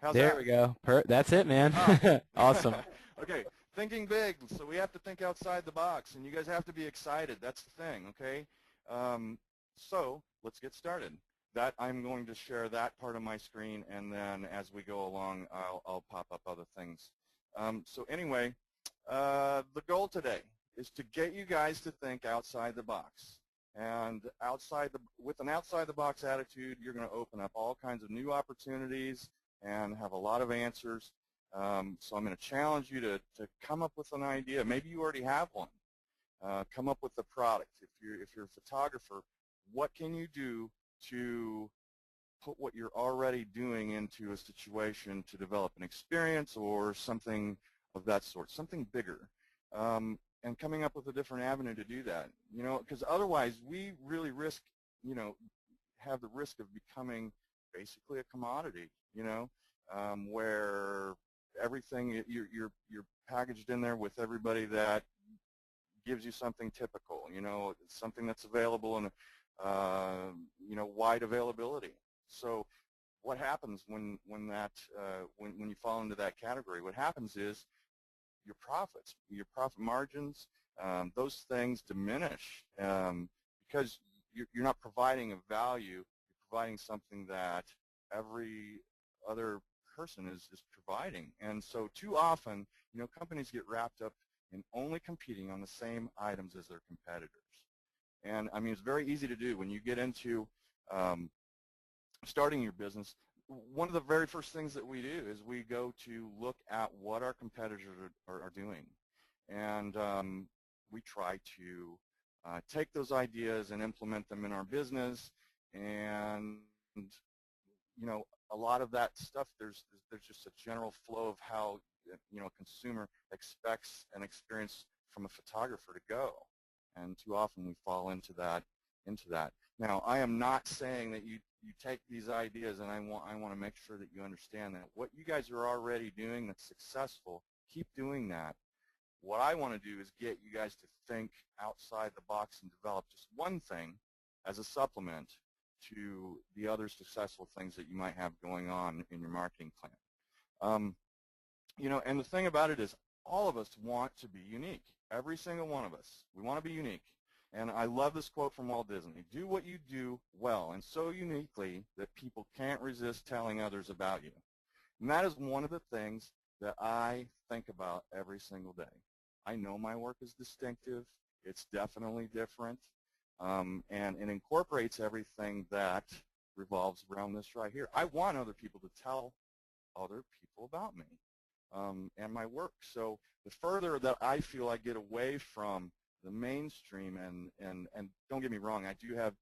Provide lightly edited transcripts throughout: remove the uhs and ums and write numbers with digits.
How's There that? we go. That's it, man. Oh. Awesome. Okay, thinking big. So we have to think outside the box, and you guys have to be excited. That's the thing, okay? So let's get started. I'm going to share that part of my screen, and then as we go along, I'll pop up other things. So anyway, the goal today is to get you guys to think outside the box. And with an outside-the-box attitude, you're going to open up all kinds of new opportunities and have a lot of answers. So I'm going to challenge you to come up with an idea. Maybe you already have one. Come up with a product. If you're a photographer, what can you do to put what you're already doing into a situation to develop an experience or something of that sort, something bigger? And coming up with a different avenue to do that, because otherwise we really risk, have the risk of becoming basically a commodity, where everything you're packaged in there with everybody that gives you something typical, something that's available in, wide availability. So what happens when you fall into that category? What happens is your profits, your profit margins, those things diminish because you're not providing a value. You're providing something that every other person is providing. And so too often, companies get wrapped up in only competing on the same items as their competitors. And I mean, it's very easy to do when you get into starting your business. One of the very first things that we do is we go to look at what our competitors are doing. And we try to take those ideas and implement them in our business. And, a lot of that stuff, there's just a general flow of how, a consumer expects an experience from a photographer to go. And too often we fall into that. Now, I am not saying that you take these ideas, and I want to make sure that you understand that what you guys are already doing that's successful, keep doing that. What I want to do is get you guys to think outside the box and develop just one thing as a supplement to the other successful things that you might have going on in your marketing plan. And the thing about it is all of us want to be unique. Every single one of us. We want to be unique. And I love this quote from Walt Disney. Do what you do well and so uniquely that people can't resist telling others about you. And that is one of the things that I think about every single day. I know my work is distinctive. It's definitely different. And it incorporates everything that revolves around this right here. I want other people to tell other people about me and my work. So the further that I feel I get away from the mainstream, and don't get me wrong, I do have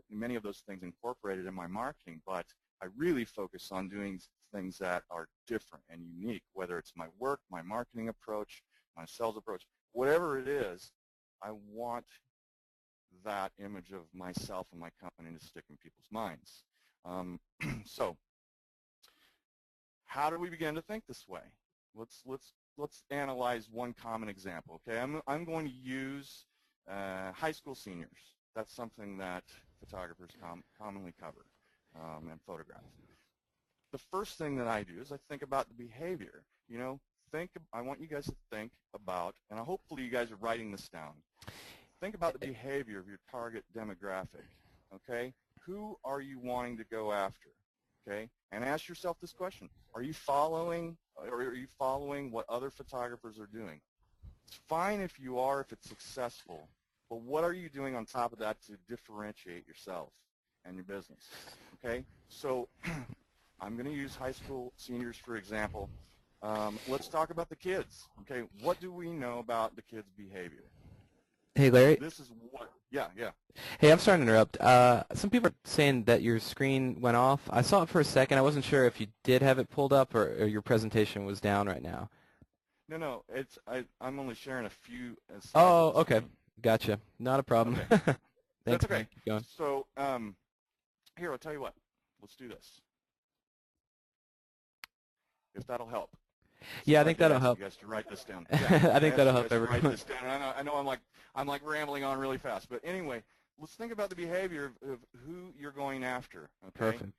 many of those things incorporated in my marketing, but I really focus on doing things that are different and unique, whether it's my work, my marketing approach, my sales approach, whatever it is. I want that image of myself and my company to stick in people's minds. So how do we begin to think this way? Let's analyze one common example. Okay, I'm going to use high school seniors. That's something that photographers commonly cover and photograph. The first thing that I do is I think about the behavior. I want you guys to think about, and hopefully you guys are writing this down. Think about the behavior of your target demographic. Okay, who are you wanting to go after? Okay, and ask yourself this question: Are you following what other photographers are doing? It's fine if you are, if it's successful, but what are you doing on top of that to differentiate yourself and your business? Okay, so I'm going to use high school seniors for example. Let's talk about the kids. Okay, what do we know about the kids' behavior? Hey, Larry. This is what, yeah. Hey, I'm sorry to interrupt. Some people are saying that your screen went off. I saw it for a second. I wasn't sure if you did have it pulled up or your presentation was down right now. No, I'm only sharing a few slides. Oh, okay. Gotcha. Not a problem. Okay. Thanks, That's okay. man. Keep going. So here, I'll tell you what. Let's do this. If that'll help. Yeah, I think that'll help. You guys to write this down. I think that'll help everyone. Write this down. I know I'm like rambling on really fast, but anyway, let's think about the behavior of who you're going after. Okay? Perfect.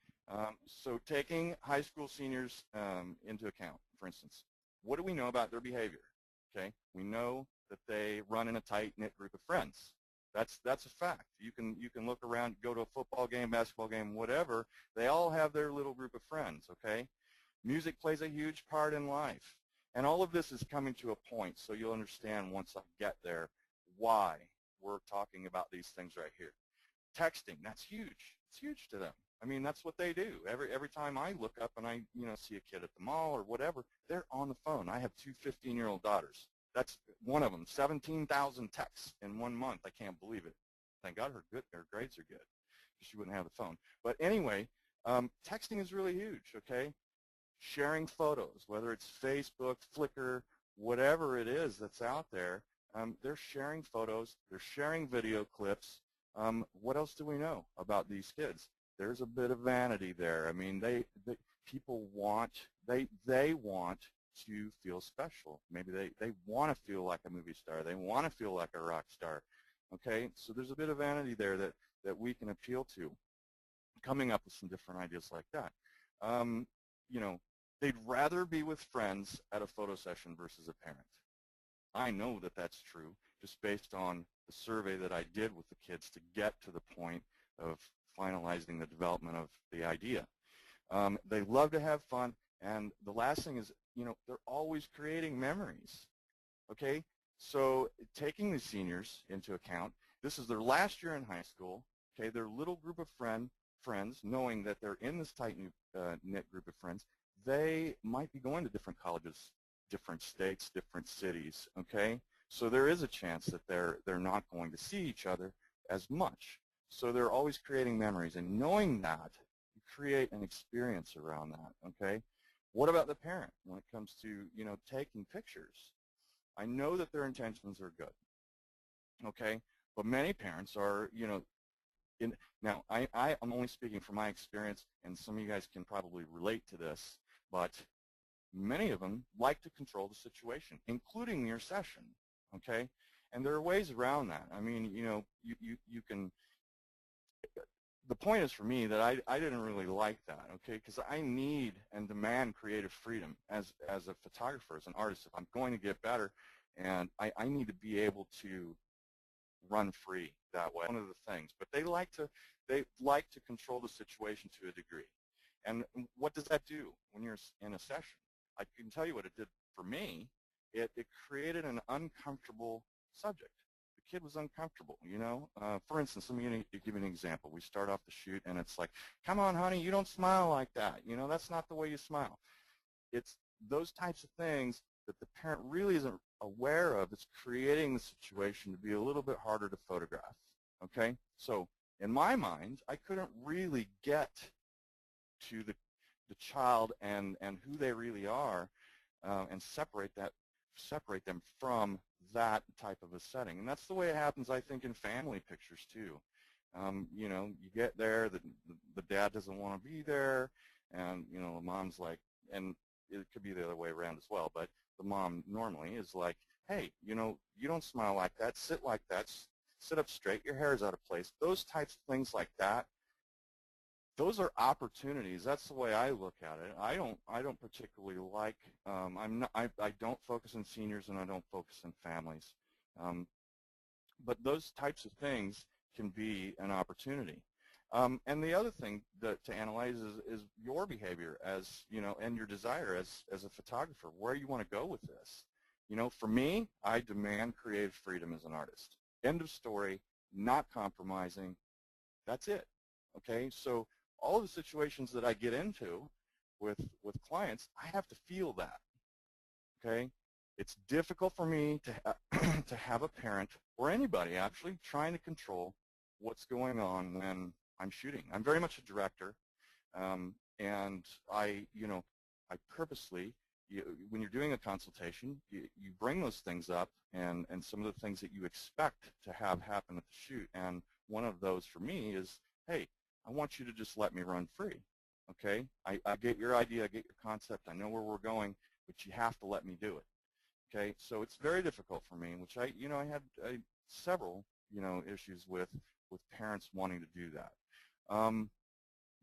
So taking high school seniors into account, for instance, what do we know about their behavior? Okay, we know that they run in a tight-knit group of friends. That's a fact. You can look around, go to a football game, basketball game, whatever. They all have their little group of friends. Okay, music plays a huge part in life, and all of this is coming to a point. So you'll understand once I get there why we're talking about these things right here. Texting, that's huge. It's huge to them. I mean, that's what they do. Every time I look up and I see a kid at the mall or whatever, they're on the phone. I have two 15-year-old daughters. That's one of them. 17,000 texts in 1 month. I can't believe it. Thank God her grades are good. She wouldn't have the phone. But anyway, texting is really huge. Okay, sharing photos, whether it's Facebook, Flickr, whatever it is that's out there. They're sharing photos. They're sharing video clips. What else do we know about these kids? There's a bit of vanity there. I mean, people want, they want to feel special. Maybe they want to feel like a movie star. They want to feel like a rock star. Okay, so there's a bit of vanity there that we can appeal to, coming up with some different ideas like that. You know, they'd rather be with friends at a photo session versus a parent. I know that that's true just based on the survey that I did with the kids to get to the point of finalizing the development of the idea. They love to have fun, and the last thing is, they're always creating memories, okay? So taking the seniors into account, this is their last year in high school, okay? Their little group of friends, knowing that they're in this tight-knit group of friends, they might be going to different colleges, different states, different cities, okay? So there is a chance that they're not going to see each other as much. So they're always creating memories, and knowing that, you create an experience around that, okay? What about the parent when it comes to, taking pictures? I know that their intentions are good, okay? But many parents are, now I'm only speaking from my experience, and some of you guys can probably relate to this, but many of them like to control the situation, including your session, okay? And there are ways around that. I mean, you can, the point is for me that I didn't really like that, okay? Because I need and demand creative freedom as a photographer, as an artist. If I'm going to get better, and I need to be able to run free that way. One of the things, but they like to control the situation to a degree. And what does that do when you're in a session? I can tell you what it did for me. It created an uncomfortable subject. The kid was uncomfortable, For instance, let me give you an example. We start off the shoot, and it's like, come on, honey, you don't smile like that. That's not the way you smile. It's those types of things that the parent really isn't aware of. It's creating the situation to be a little bit harder to photograph, okay? So in my mind, I couldn't really get to the child and who they really are and separate them from that type of a setting. And that's the way it happens, I think, in family pictures too. You get there, the dad doesn't want to be there, and the mom's like, and it could be the other way around as well, but the mom normally is like, hey, you don't smile like that, sit like that, sit up straight, your hair is out of place. Those types of things like that, those are opportunities. That's the way I look at it. I don't particularly like. I don't focus on seniors, and I don't focus on families. But those types of things can be an opportunity. And the other thing to analyze is your behavior and your desire as a photographer, where you want to go with this. For me, I demand creative freedom as an artist. End of story, not compromising. That's it. Okay, so all of the situations that I get into with clients, I have to feel that. Okay, it's difficult for me to have a parent or anybody actually trying to control what's going on when I'm shooting. I'm very much a director, and I purposely, when you're doing a consultation, you bring those things up and some of the things that you expect to have happen at the shoot. And one of those for me is, hey, I want you to just let me run free. Okay, I get your idea, I get your concept, I know where we're going, but you have to let me do it. Okay, so it's very difficult for me, which I had several issues with parents wanting to do that.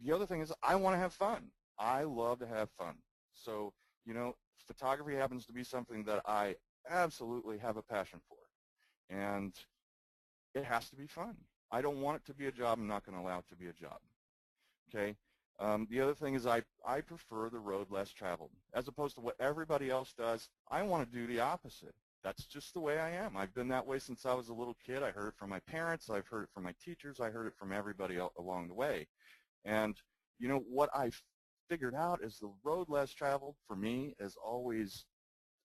the other thing is I want to have fun. I love to have fun. So, you know, photography happens to be something that I absolutely have a passion for. And it has to be fun. I don't want it to be a job. I'm not going to allow it to be a job. Okay. The other thing is I prefer the road less traveled. As opposed to what everybody else does, I want to do the opposite. That's just the way I am. I've been that way since I was a little kid. I heard it from my parents. I've heard it from my teachers. I heard it from everybody along the way. And, you know, what I've figured out is the road less traveled for me is always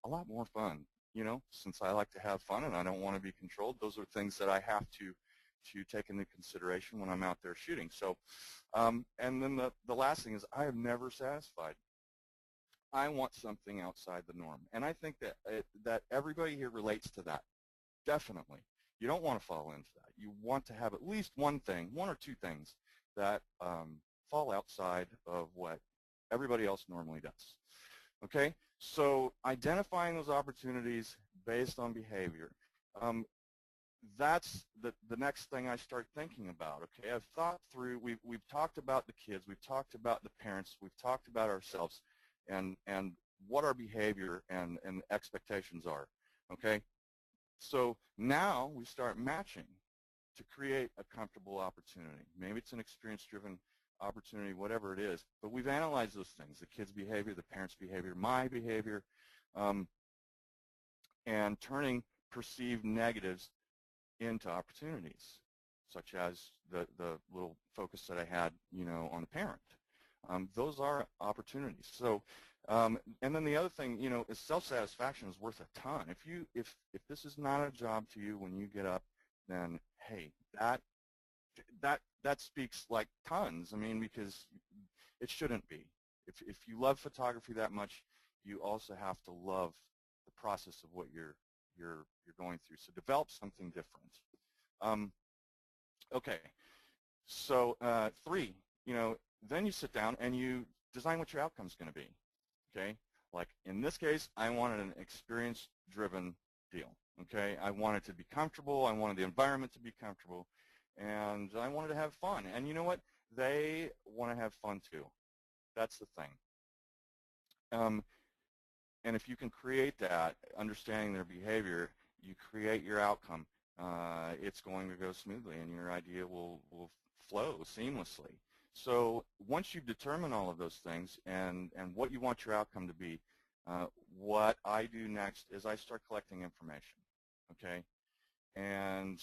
a lot more fun, you know, since I like to have fun and I don't want to be controlled. Those are things that I have to take into consideration when I'm out there shooting. So, and then the last thing is I am never satisfied. I want something outside the norm. And I think that that everybody here relates to that, definitely. You don't want to fall into that. You want to have at least one thing, one or two things that fall outside of what everybody else normally does. Okay, so identifying those opportunities based on behavior. That's the next thing I start thinking about. Okay, I've thought through, we've talked about the kids, we've talked about the parents, we've talked about ourselves and what our behavior and expectations are. Okay, so now we start matching to create a comfortable opportunity. Maybe it's an experience-driven opportunity, whatever it is, but we've analyzed those things, the kids' behavior, the parents' behavior, my behavior, and turning perceived negatives into opportunities, such as the little focus that I had, you know, on the parent. Those are opportunities. So, and then the other thing, you know, is self-satisfaction is worth a ton. If this is not a job to you when you get up, then hey, that speaks like tons. I mean, because it shouldn't be. If you love photography that much, you also have to love the process of what you're going through. So develop something different. Okay, so 3, you know, then you sit down and you design what your outcome is going to be. Okay, like in this case, I wanted an experience-driven deal. Okay, I wanted to be comfortable. I wanted the environment to be comfortable, and I wanted to have fun. And you know what? They want to have fun too. That's the thing. And if you can create that, understanding their behavior, you create your outcome. It's going to go smoothly, and your idea will flow seamlessly. So once you determine all of those things and what you want your outcome to be, what I do next is I start collecting information, okay? And,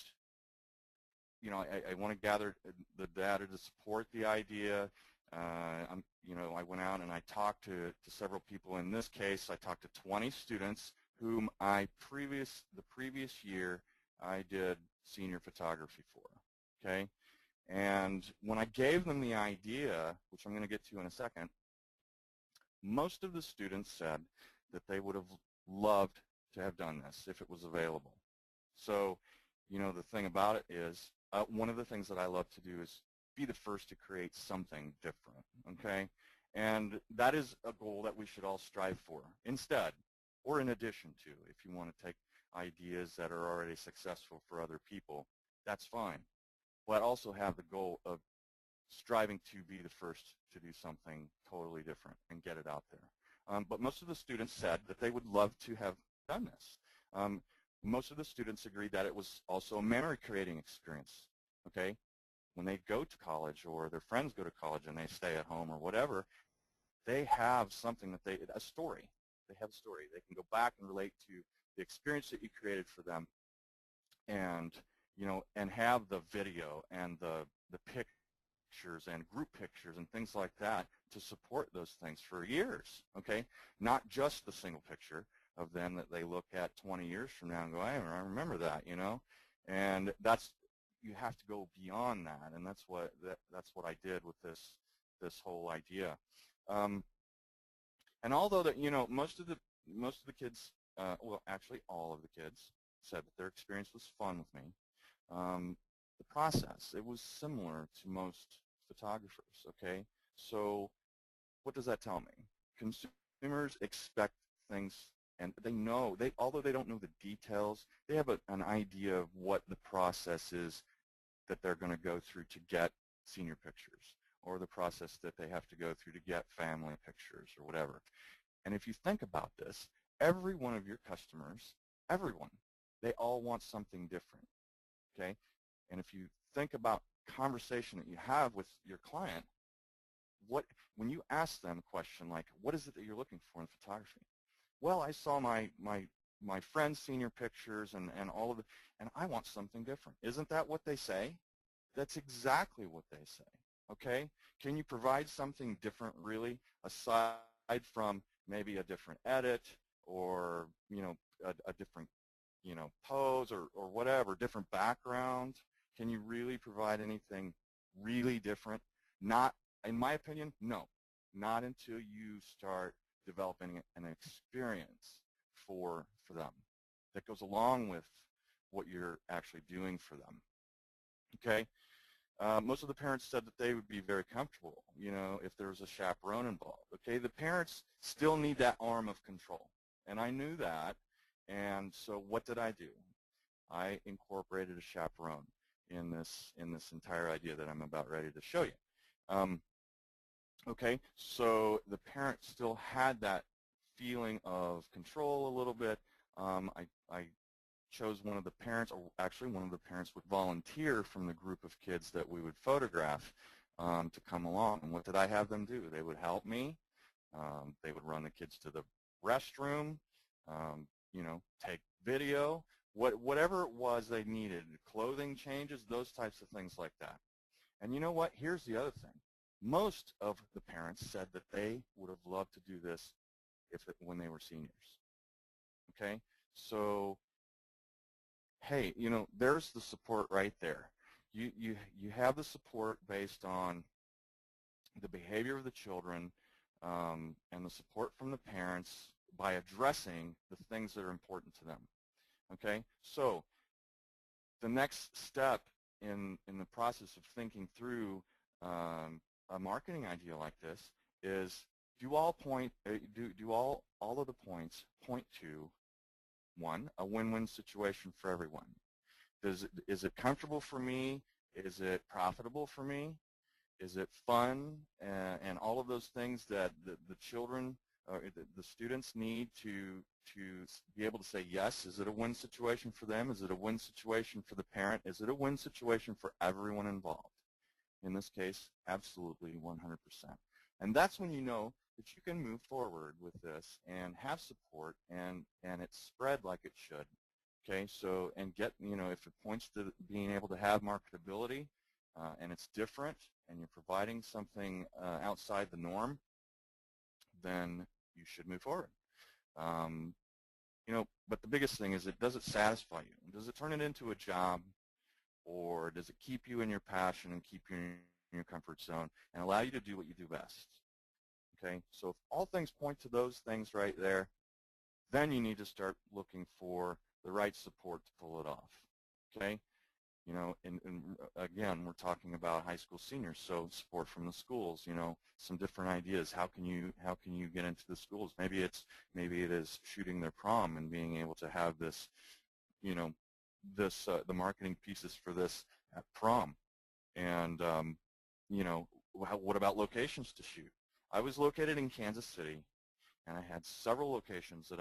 you know, I want to gather the data to support the idea. You know, I went out and I talked to several people. In this case, I talked to 20 students whom the previous year I did senior photography for, okay? And when I gave them the idea, which I'm going to get to in a second, most of the students said that they would have loved to have done this if it was available. So, you know, the thing about it is, one of the things that I love to do is be the first to create something different, okay? And that is a goal that we should all strive for instead, or in addition to. If you want to take ideas that are already successful for other people, that's fine. But also have the goal of striving to be the first to do something totally different and get it out there. But most of the students said that they would love to have done this. Most of the students agreed that it was also a memory-creating experience, okay? When they go to college or their friends go to college and they stay at home or whatever, they have something that a story. They have a story. They can go back and relate to the experience that you created for them and, you know, and have the video and the pictures and group pictures and things like that to support those things for years, okay? Not just the single picture of them that they look at 20 years from now and go, hey, I remember that, you know? And you have to go beyond that, and that's what I did with this whole idea. And although that, you know, most of the kids, well, actually all of the kids said that their experience was fun with me. The process, it was similar to most photographers, okay? So what does that tell me? Consumers expect things, and they know, although they don't know the details, they have an idea of what the process is that they're going to go through to get senior pictures, or the process that they have to go through to get family pictures or whatever. And if you think about this, every one of your customers, everyone, they all want something different, okay? And if you think about conversation that you have with your client, when you ask them a question like, what is it that you're looking for in photography? Well, I saw my friend's senior pictures and all of it, and I want something different. Isn't that what they say? That's exactly what they say, okay? Can you provide something different really, aside from maybe a different edit or, a different, pose or whatever, different background? Can you really provide anything really different? Not, in my opinion, no. Not until you start developing an experience for them that goes along with what you're actually doing for them, okay? Most of the parents said that they would be very comfortable, if there was a chaperone involved. Okay, the parents still need that arm of control, and I knew that. And so, what did I do? I incorporated a chaperone in this entire idea that I'm about ready to show you. Okay, so the parent still had that feeling of control a little bit. I chose one of the parents, or actually one of the parents would volunteer from the group of kids that we would photograph to come along. And what did I have them do? They would help me. They would run the kids to the restroom, take video, whatever it was they needed, clothing changes, those types of things like that. And you know what? Here's the other thing. Most of the parents said that they would have loved to do this when they were seniors. Okay? So hey, there's the support right there. You have the support based on the behavior of the children and the support from the parents by addressing the things that are important to them. Okay, so the next step in the process of thinking through a marketing idea like this is do all of the points point to one, a win-win situation for everyone. Is it comfortable for me? Is it profitable for me? Is it fun? And all of those things that the children, the students need to be able to say yes. Is it a win situation for them? Is it a win situation for the parent? Is it a win situation for everyone involved? In this case, absolutely 100%. And that's when you know that you can move forward with this and have support and it's spread like it should. Okay, so and get, if it points to being able to have marketability and it's different and you're providing something outside the norm, then you should move forward. But the biggest thing is, does it satisfy you? Does it turn it into a job, or does it keep you in your passion and keep you in your comfort zone and allow you to do what you do best? Okay, so if all things point to those things right there, then you need to start looking for the right support to pull it off. Okay, and again, we're talking about high school seniors, so support from the schools. Some different ideas. How can you get into the schools? Maybe it is shooting their prom and being able to have this, the marketing pieces for this at prom. And what about locations to shoot? I was located in Kansas City, and I had several locations that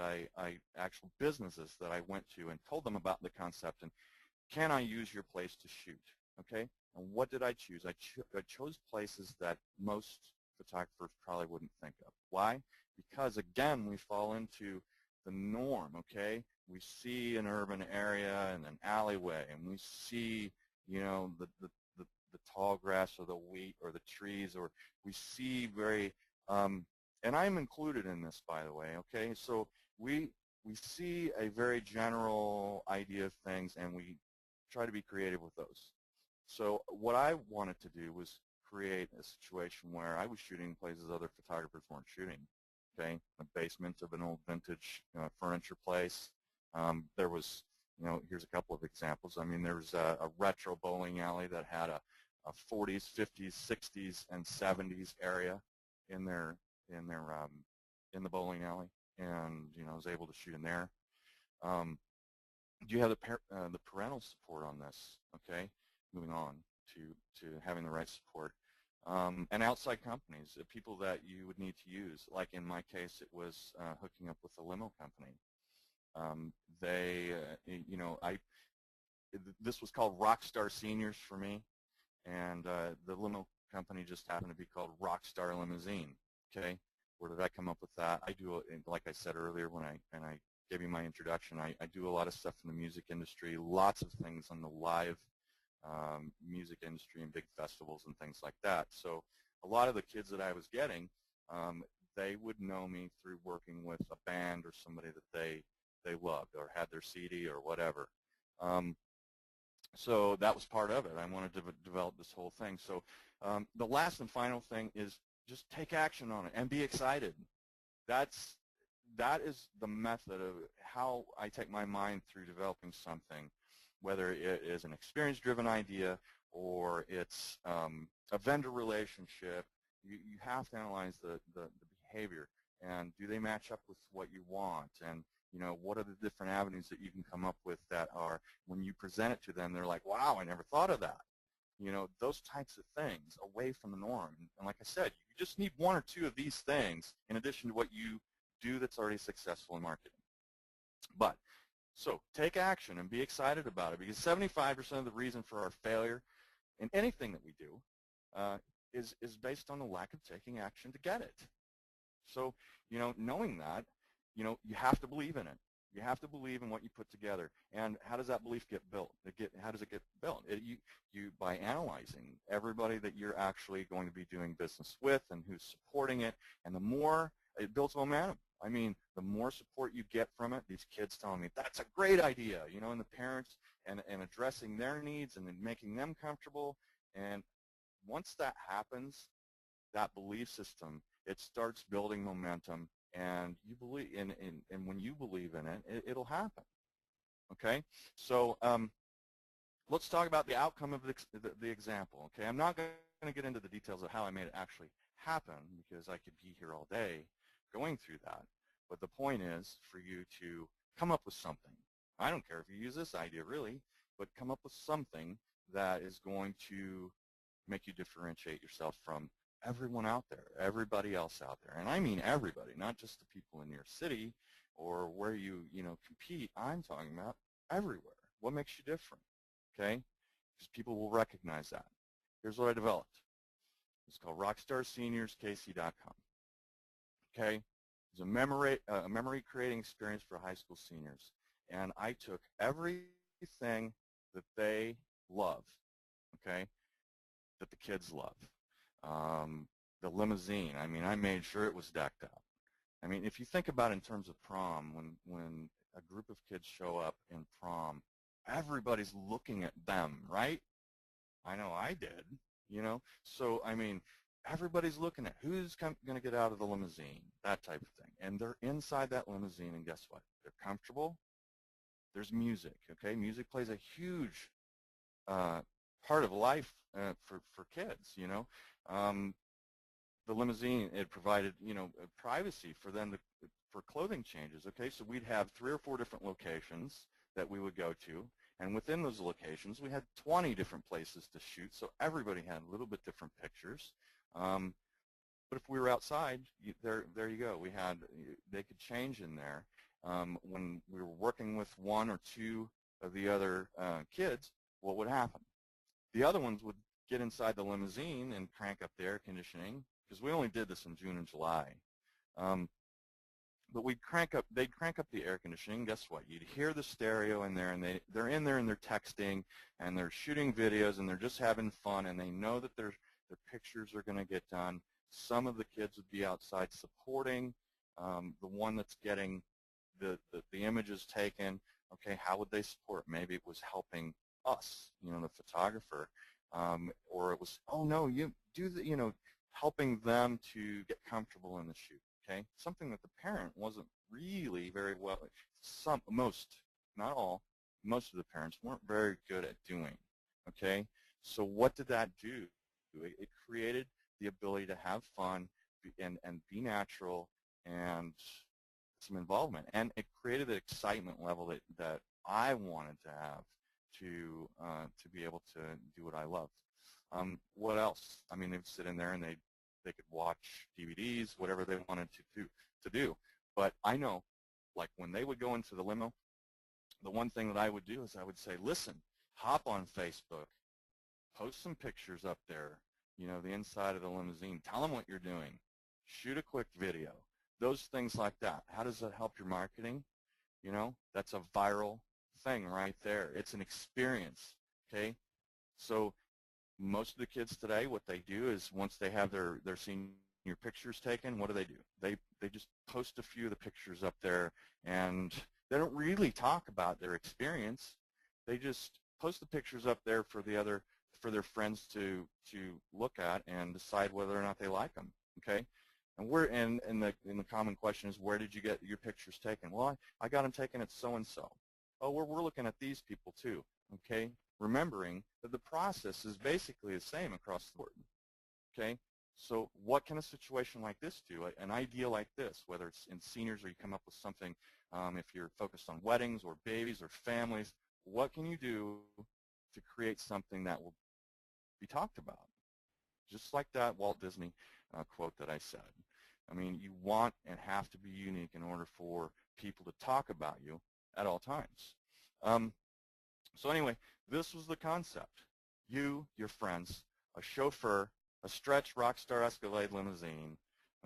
actual businesses that I went to and told them about the concept and can I use your place to shoot, okay? And what did I choose? I chose places that most photographers probably wouldn't think of. Why? Because again, we fall into the norm, okay? We see an urban area and an alleyway, and we see, the tall grass or the wheat or the trees, or we see very, and I'm included in this, by the way, okay? So we see a very general idea of things, and we try to be creative with those. So what I wanted to do was create a situation where I was shooting places other photographers weren't shooting, okay? The basement of an old vintage furniture place. There was, here's a couple of examples. I mean, there was a retro bowling alley that had a 40s, 50s, 60s, and 70s area in the bowling alley, and I was able to shoot in there. Do you have the parental support on this? Okay, moving on to having the right support. and outside companies, people that you would need to use. Like in my case, it was hooking up with a limo company. They, you know, this was called Rockstar Seniors for me, and the limo company just happened to be called Rockstar Limousine. Okay, where did I come up with that? I do, like I said earlier when I gave you my introduction, I do a lot of stuff in the music industry, lots of things on the live music industry and big festivals and things like that. So a lot of the kids that I was getting, they would know me through working with a band or somebody that they loved or had their CD or whatever. So that was part of it. I wanted to develop this whole thing. So the last and final thing is just take action on it and be excited. That is the method of how I take my mind through developing something, whether it is an experience-driven idea or it's a vendor relationship. You have to analyze the behavior, and do they match up with what you want, and you know, what are the different avenues that you can come up with that are, when you present it to them, they're like, wow, I never thought of that. You know, those types of things away from the norm. And like I said, you just need one or two of these things in addition to what you do that's already successful in marketing. But so take action and be excited about it, because 75% of the reason for our failure in anything that we do is based on the lack of taking action to get it. So, you know, knowing that, you know, you have to believe in it. You have to believe in what you put together. And how does that belief get built? How does it get built? You by analyzing everybody that you're actually going to be doing business with and who's supporting it. And the more it builds momentum. I mean, the more support you get from it, these kids telling me, that's a great idea, you know, and the parents and addressing their needs and then making them comfortable. And once that happens, that belief system, it starts building momentum, and you believe and when you believe in it, it'll happen. Okay, so let's talk about the outcome of the example. Okay, I'm not going to get into the details of how I made it actually happen, because I could be here all day going through that. But the point is for you to come up with something. I don't care if you use this idea really, but come up with something that is going to make you differentiate yourself from everyone out there, everybody else out there. And I mean everybody, not just the people in your city or where you compete. I'm talking about everywhere. What makes you different? Okay? Because people will recognize that. Here's what I developed. It's called RockstarSeniorsKC.com. Okay? It's a memory creating experience for high school seniors. And I took everything that they love, okay, that the kids love. The limousine, I mean, I made sure it was decked out. I mean, if you think about it in terms of prom, when a group of kids show up in prom, everybody's looking at them, right? I know I did, you know? So, I mean, everybody's looking at who's going to get out of the limousine, that type of thing. And they're inside that limousine, and guess what? They're comfortable. There's music, okay? Music plays a huge part of life for kids, you know. The limousine, it provided, you know, privacy for them for clothing changes, okay? So we'd have 3 or 4 different locations that we would go to, and within those locations we had 20 different places to shoot, so everybody had a little bit different pictures. But if we were outside, there you go. They could change in there. When we were working with 1 or 2 of the other kids, what would happen? The other ones would get inside the limousine and crank up the air conditioning, because we only did this in June and July. But they'd crank up the air conditioning. Guess what? You'd hear the stereo in there, and they're in there and they're texting and they're shooting videos and they're just having fun, and they know that their pictures are going to get done. Some of the kids would be outside supporting the one that's getting the images taken. Okay, how would they support? Maybe it was helping us, you know, the photographer, or it was, oh no, you do the, you know, helping them to get comfortable in the shoot. Okay, something that the parent wasn't really very well. Most, not all, most of the parents weren't very good at doing. Okay, so what did that do? It created the ability to have fun and be natural and some involvement, and it created the excitement level that I wanted to have to be able to do what I love. What else? I mean, they'd sit in there and they could watch DVDs, whatever they wanted to do. But I know, like when they would go into the limo, the one thing that I would do is I would say, listen, hop on Facebook, post some pictures up there, you know, the inside of the limousine. Tell them what you're doing. Shoot a quick video. Those things like that. How does that help your marketing? You know, that's a viral thing right there. It's an experience, okay? So most of the kids today, what they do is once they have their senior pictures taken, what do? They just post a few of the pictures up there, and they don't really talk about their experience. They just post the pictures up there for their friends to look at and decide whether or not they like them. Okay, and the common question is, where did you get your pictures taken? Well, I got them taken at so and so. Oh, we're looking at these people too. Okay, remembering that the process is basically the same across the board. Okay, so what can a situation like this do? An idea like this, whether it's in seniors or you come up with something, if you're focused on weddings or babies or families, what can you do to create something that will be talked about? Just like that Walt Disney quote that I said. I mean, you want and have to be unique in order for people to talk about you at all times. So anyway, this was the concept. You, your friends, a chauffeur, a stretch Rockstar Escalade limousine,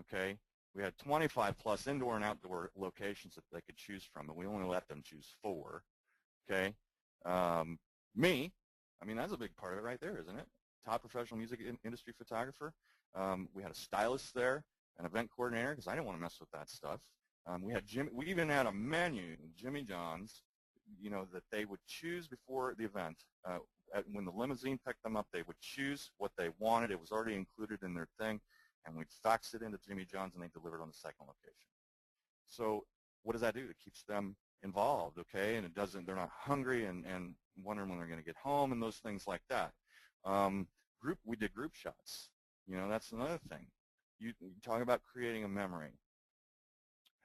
okay? We had 25 plus indoor and outdoor locations that they could choose from, but we only let them choose 4, okay? Me, I mean, that's a big part of it right there, isn't it? Top professional music industry photographer. We had a stylist there, an event coordinator, because I didn't want to mess with that stuff. We even had a menu, Jimmy John's, you know, that they would choose before the event. When the limousine picked them up, they would choose what they wanted. It was already included in their thing, and we'd fax it into Jimmy John's, and they delivered on the second location. So what does that do? It keeps them involved, okay, and they're not hungry and wondering when they're going to get home and those things like that. We did group shots. You know, that's another thing. You talk about creating a memory.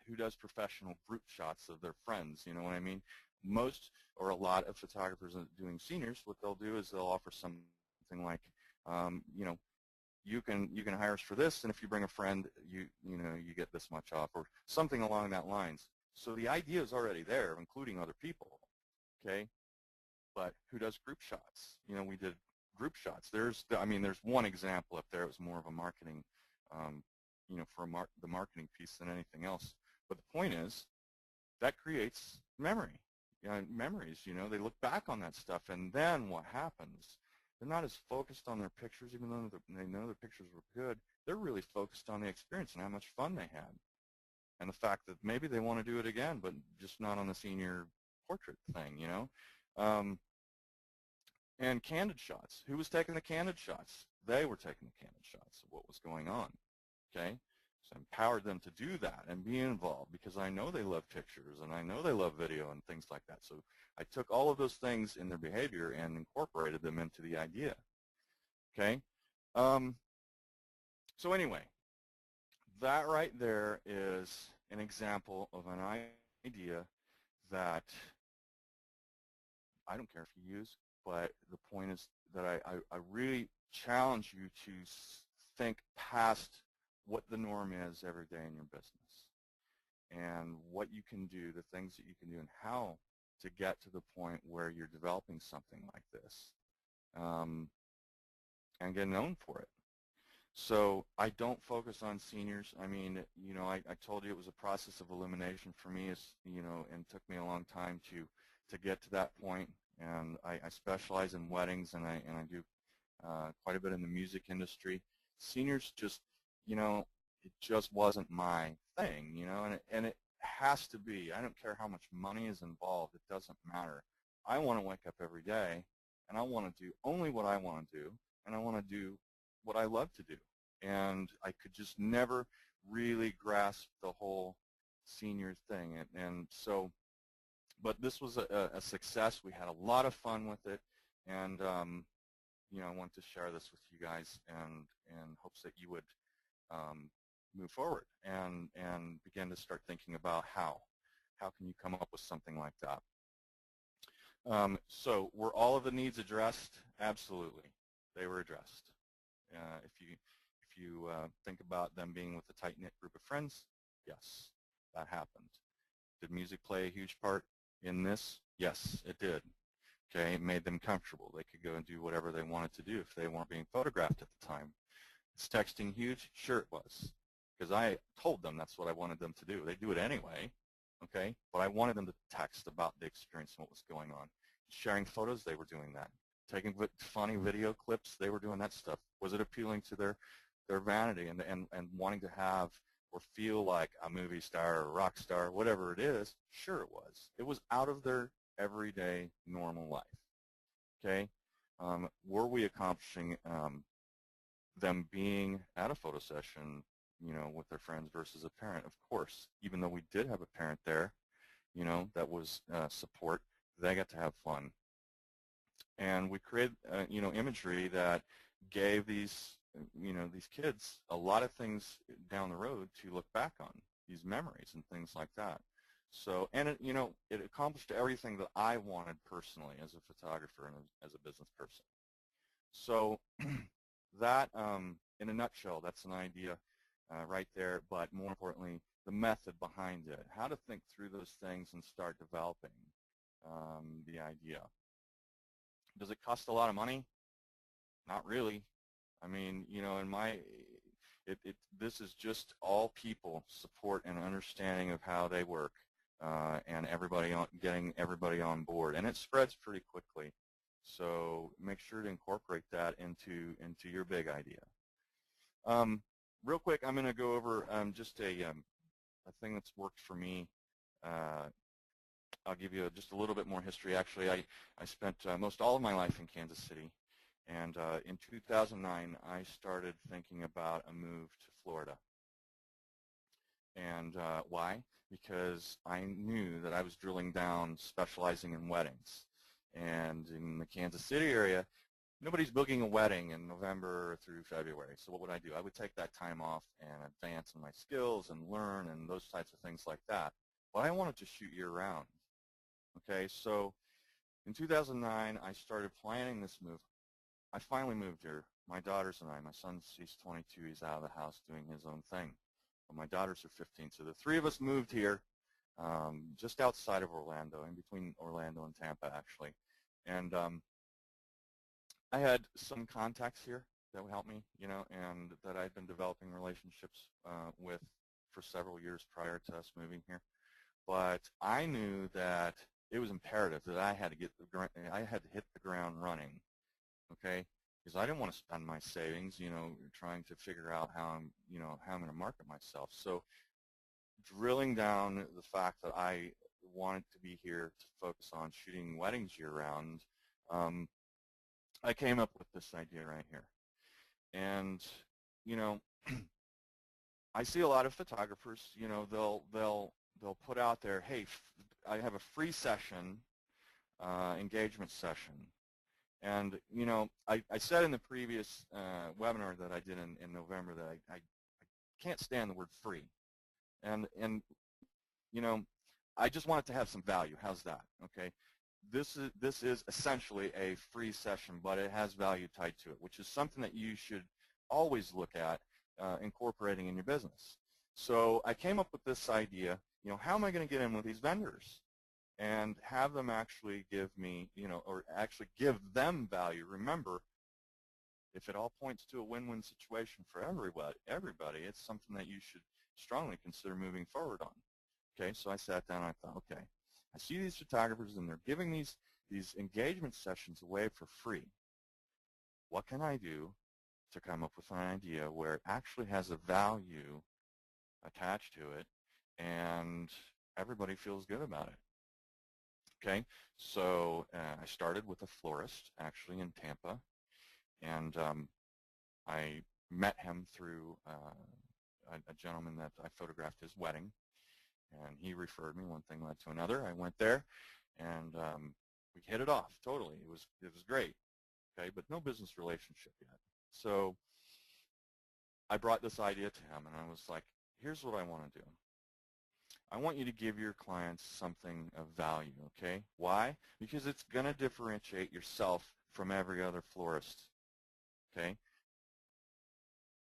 Who does professional group shots of their friends? You know what I mean? Most or a lot of photographers doing seniors, what they'll do is they'll offer something like, you know, you can hire us for this, and if you bring a friend, you get this much off, or something along that lines. So the idea is already there, including other people. Okay, but who does group shots? You know, we did group shots. There's one example up there. It was more of a marketing, you know, for the marketing piece than anything else. But the point is, that creates memory. Memories, you know, they look back on that stuff, and then what happens? They're not as focused on their pictures, even though they know their pictures were good. They're really focused on the experience and how much fun they had, and the fact that maybe they want to do it again, but just not on the senior portrait thing, you know. And candid shots. Who was taking the candid shots? They were taking the candid shots of what was going on, okay? So I empowered them to do that and be involved, because I know they love pictures and I know they love video and things like that. So I took all of those things in their behavior and incorporated them into the idea, okay? So anyway, that right there is an example of an idea that I don't care if you use, but the point is that I really challenge you to think past what the norm is every day in your business, and what you can do, the things that you can do, and how to get to the point where you're developing something like this, and get known for it. So I don't focus on seniors. I mean, you know, I told you it was a process of elimination for me, you know, and took me a long time to get to that point. And I specialize in weddings, and I do quite a bit in the music industry. Seniors just, you know, it just wasn't my thing, you know, and it has to be. I don't care how much money is involved. It doesn't matter. I want to wake up every day, and I want to do only what I want to do, and I want to do what I love to do. And I could just never really grasp the whole senior thing. And so, but this was a success. We had a lot of fun with it, and you know, I want to share this with you guys, and in hopes that you would move forward and begin to start thinking about how can you come up with something like that. So were all of the needs addressed? Absolutely. they were addressed. If you think about them being with a tight-knit group of friends, yes, that happened. Did music play a huge part in this? Yes, it did. Okay, it made them comfortable. They could go and do whatever they wanted to do if they weren't being photographed at the time. Is texting huge? Sure it was, because I told them that's what I wanted them to do. They do it anyway, okay? But I wanted them to text about the experience and what was going on. Sharing photos, they were doing that. Taking funny video clips, they were doing that stuff. Was it appealing to their vanity and wanting to have or feel like a movie star or a rock star, whatever it is? Sure it was. It was out of their everyday normal life, okay? Were we accomplishing them being at a photo session, with their friends versus a parent? Of course, even though we did have a parent there, that was support, they got to have fun. And we created, imagery that gave these kids a lot of things down the road to look back on, these memories and things like that. So, and it accomplished everything that I wanted personally as a photographer and as a business person. So that, in a nutshell, that's an idea right there, but more importantly, the method behind it, how to think through those things and start developing the idea. Does it cost a lot of money? Not really. I mean, this is just all people support and understanding of how they work, and getting everybody on board, and it spreads pretty quickly. So make sure to incorporate that into your big idea. Real quick, I'm going to go over just a thing that's worked for me. I'll give you just a little bit more history. Actually, I spent most all of my life in Kansas City, and in 2009, I started thinking about a move to Florida. And why? Because I knew that I was drilling down, specializing in weddings. And in the Kansas City area, nobody's booking a wedding in November through February. So what would I do? I would take that time off and advance in my skills and learn and those types of things like that. But I wanted to shoot year-round. Okay, so in 2009, I started planning this move. I finally moved here. My daughters and I, my son, he's 22, he's out of the house doing his own thing. But my daughters are 15, so the three of us moved here just outside of Orlando, in between Orlando and Tampa, actually. And I had some contacts here that would help me, and that I'd been developing relationships with for several years prior to us moving here. But I knew that it was imperative that I had to hit the ground running, okay? Because I didn't want to spend my savings, trying to figure out how I'm going to market myself. So drilling down the fact that I wanted to be here to focus on shooting weddings year-round, I came up with this idea right here. And, I see a lot of photographers, they'll put out there, hey, I have a free session, engagement session. And, I said in the previous webinar that I did in November that I can't stand the word free. And I just want it to have some value. How's that? Okay. This is essentially a free session, but it has value tied to it, which is something that you should always look at incorporating in your business. So I came up with this idea, how am I going to get in with these vendors and have them actually give me, or actually give them value. Remember, if it all points to a win-win situation for everybody, it's something that you should strongly consider moving forward on. Okay, so I sat down and I thought, okay, I see these photographers and they're giving these engagement sessions away for free. What can I do to come up with an idea where it actually has a value attached to it and everybody feels good about it? Okay, so I started with a florist actually in Tampa, and I met him through a gentleman that I photographed his wedding, and he referred me. One thing led to another. I went there, and we hit it off totally. It was great. Okay, but no business relationship yet. So I brought this idea to him, and I was like, here's what I want to do. I want you to give your clients something of value, okay? Why? Because it's going to differentiate yourself from every other florist okay?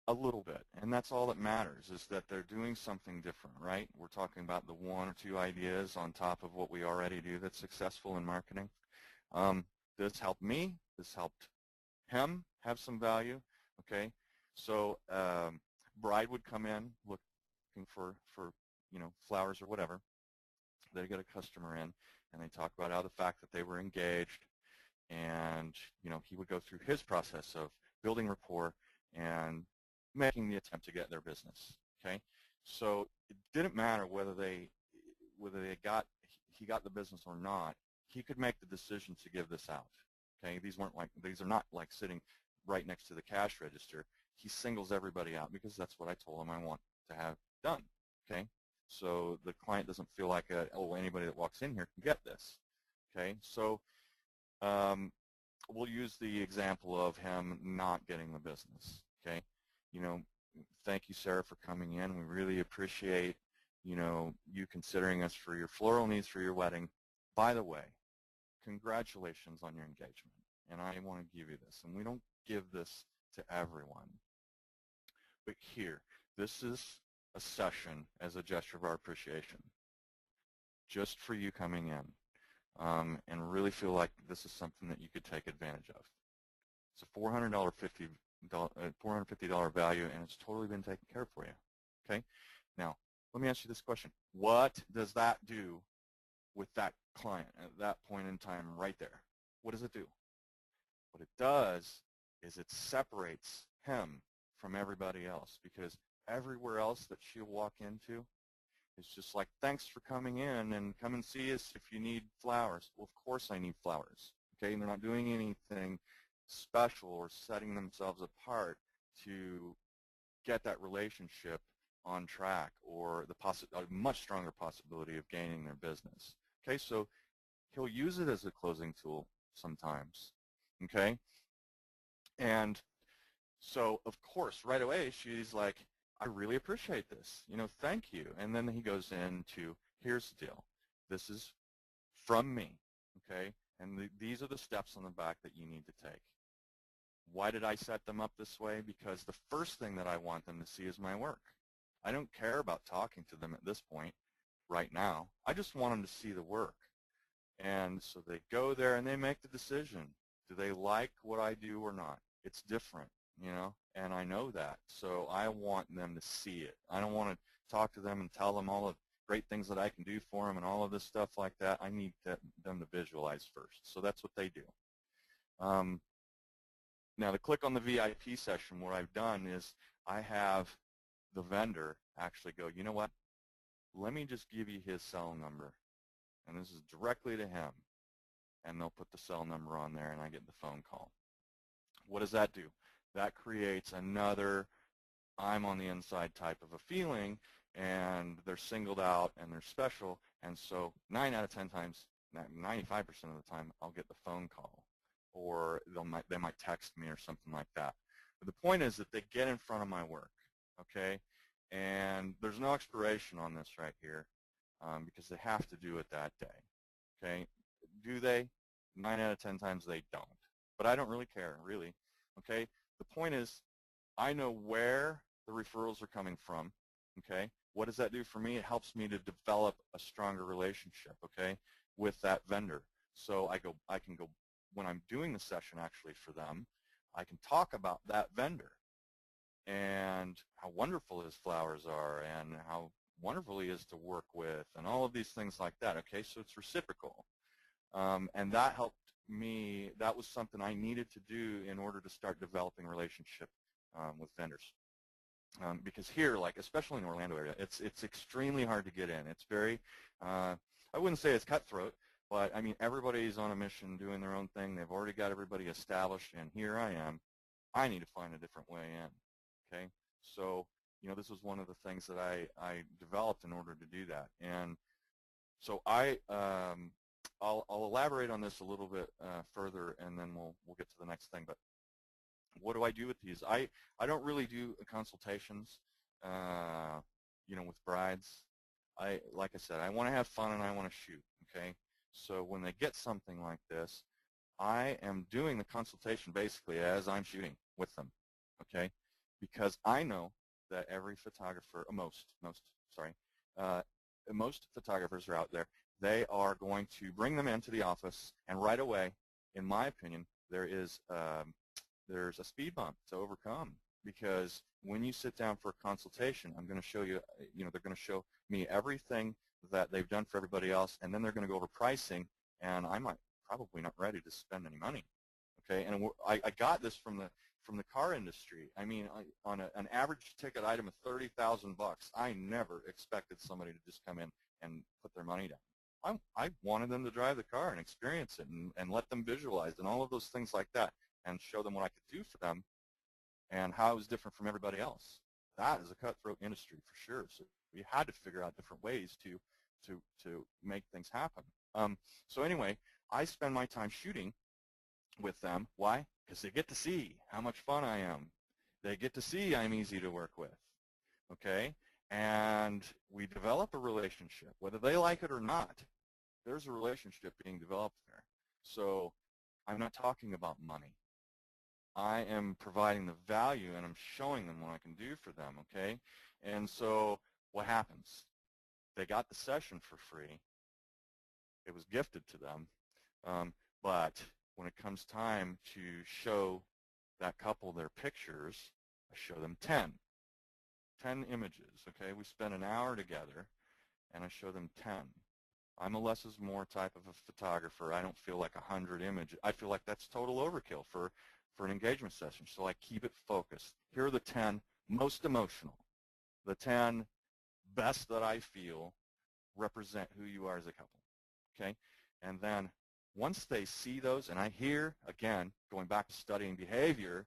A little bit, and that's all that matters, is that they're doing something different, right? We're talking about the one or two ideas on top of what we already do that's successful in marketing. This helped me. This helped him have some value, okay? So bride would come in looking for flowers or whatever. They get a customer in, and they talk about how the fact that they were engaged, and he would go through his process of building rapport and making the attempt to get their business. Okay, so it didn't matter whether he got the business or not. He could make the decision to give this out. Okay, these are not like sitting right next to the cash register. He singles everybody out because that's what I told him I want to have done. Okay, so the client doesn't feel like anybody that walks in here can get this. Okay, so we'll use the example of him not getting the business. Okay, thank you, Sarah, for coming in. We really appreciate you considering us for your floral needs for your wedding. By the way, congratulations on your engagement, and I want to give you this. And we don't give this to everyone, but here, this is a session as a gesture of our appreciation, just for you coming in, and really feel like this is something that you could take advantage of. It's a $450 value, and it's totally been taken care of for you. Okay? Now, let me ask you this question. What does that do with that client at that point in time right there? What does it do? What it does is it separates him from everybody else, because everywhere else that she'll walk into is just like, thanks for coming in, and come and see us if you need flowers. Well, of course I need flowers. Okay? And they're not doing anything special or setting themselves apart to get that relationship on track, or a much stronger possibility of gaining their business. Okay, so he'll use it as a closing tool sometimes. Okay, and so of course right away she's like, I really appreciate this, thank you. And then he goes into, here's the deal, this is from me, okay, and these are the steps on the back that you need to take. Why did I set them up this way? Because the first thing that I want them to see is my work. I don't care about talking to them at this point right now. I just want them to see the work. And so they go there and they make the decision. Do they like what I do or not? It's different, and I know that. So I want them to see it. I don't want to talk to them and tell them all the great things that I can do for them and all of this stuff like that. I need them to visualize first. So that's what they do. Now, to click on the VIP session, what I've done is I have the vendor actually go, you know what, let me just give you his cell number, and this is directly to him, and they'll put the cell number on there, and I get the phone call. What does that do? That creates another I'm on the inside type of a feeling, and they're singled out and they're special, and so 9 out of 10 times, 95% of the time, I'll get the phone call, or they might text me or something like that. But the point is that they get in front of my work, okay? And there's no expiration on this right here, because they have to do it that day, okay? Do they? 9 out of 10 times they don't. But I don't really care, really, okay? The point is, I know where the referrals are coming from, okay? What does that do for me? It helps me to develop a stronger relationship, okay, with that vendor. So I can go, when I'm doing the session actually for them, I can talk about that vendor and how wonderful his flowers are and how wonderful he is to work with and all of these things like that, okay? So it's reciprocal. And that helped me. That was something I needed to do in order to start developing a relationship with vendors. Because here, like especially in the Orlando area, it's extremely hard to get in. It's very, I wouldn't say it's cutthroat, but I mean everybody's on a mission doing their own thing. They've already got everybody established, and here I am. I need to find a different way in. Okay, so this was one of the things that I developed in order to do that, and so I'll elaborate on this a little bit further, and then we'll get to the next thing. But what do I do with these? I don't really do consultations, with brides. Like I said, I want to have fun and I want to shoot. Okay, so when they get something like this, I am doing the consultation basically as I'm shooting with them, okay? Because I know that every photographer, uh, most photographers are out there, they are going to bring them into the office, and right away, in my opinion, there's a speed bump to overcome, because when you sit down for a consultation, I'm going to show you, they're going to show me everything that they've done for everybody else, and then they're going to go over pricing, and I might probably not ready to spend any money. Okay, and I got this from the car industry. I mean, on an average ticket item of $30,000, I never expected somebody to just come in and put their money down. I wanted them to drive the car and experience it and let them visualize and all of those things like that, and show them what I could do for them and how it was different from everybody else. That is a cutthroat industry for sure. So we had to figure out different ways to make things happen. So anyway, I spend my time shooting with them. Why? Because they get to see how much fun I am. They get to see I'm easy to work with. Okay? And we develop a relationship. Whether they like it or not, there's a relationship being developed there. So I'm not talking about money. I am providing the value, and I'm showing them what I can do for them, okay? And so what happens? They got the session for free. It was gifted to them. But when it comes time to show that couple their pictures, I show them 10 images, okay? We spend an hour together, and I show them 10. I'm a less is more type of a photographer. I don't feel like 100 images. I feel like that's total overkill for an engagement session, so I keep it focused. Here are the 10 most emotional, the 10 best that I feel represent who you are as a couple, okay? And then once they see those, and I hear, again, going back to studying behavior,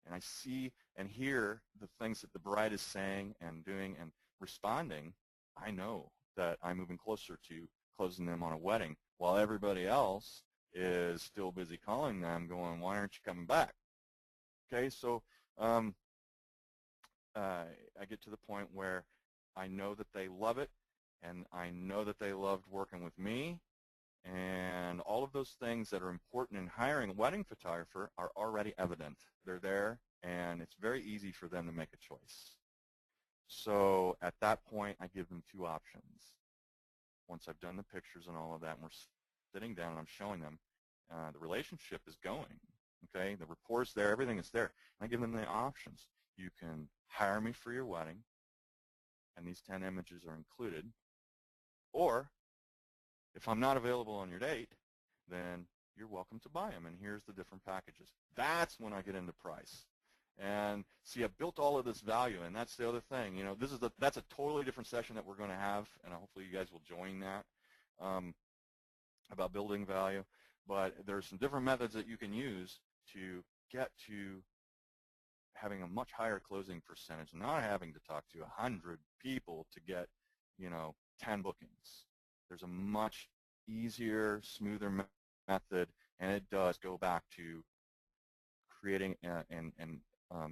and I see and hear the things that the bride is saying and doing and responding, I know that I'm moving closer to closing them on a wedding, while everybody else is still busy calling them going, why aren't you coming back? Okay, so I get to the point where I know that they love it, and I know that they loved working with me, and all of those things that are important in hiring a wedding photographer are already evident. They're there, and it's very easy for them to make a choice. So at that point, I give them two options. Once I've done the pictures and all of that, and we're sitting down and I'm showing them, the relationship is going, okay? The rapport's there, everything is there. I give them the options. You can hire me for your wedding, and these 10 images are included, or if I'm not available on your date, then you're welcome to buy them, and here's the different packages. That's when I get into price. And see, I've built all of this value, and that's the other thing. You know, that's a totally different session that we're going to have, and hopefully you guys will join that, about building value. But there's some different methods that you can use to get to having a much higher closing percentage, not having to talk to 100 people to get, 10 bookings. There's a much easier, smoother method, and it does go back to creating and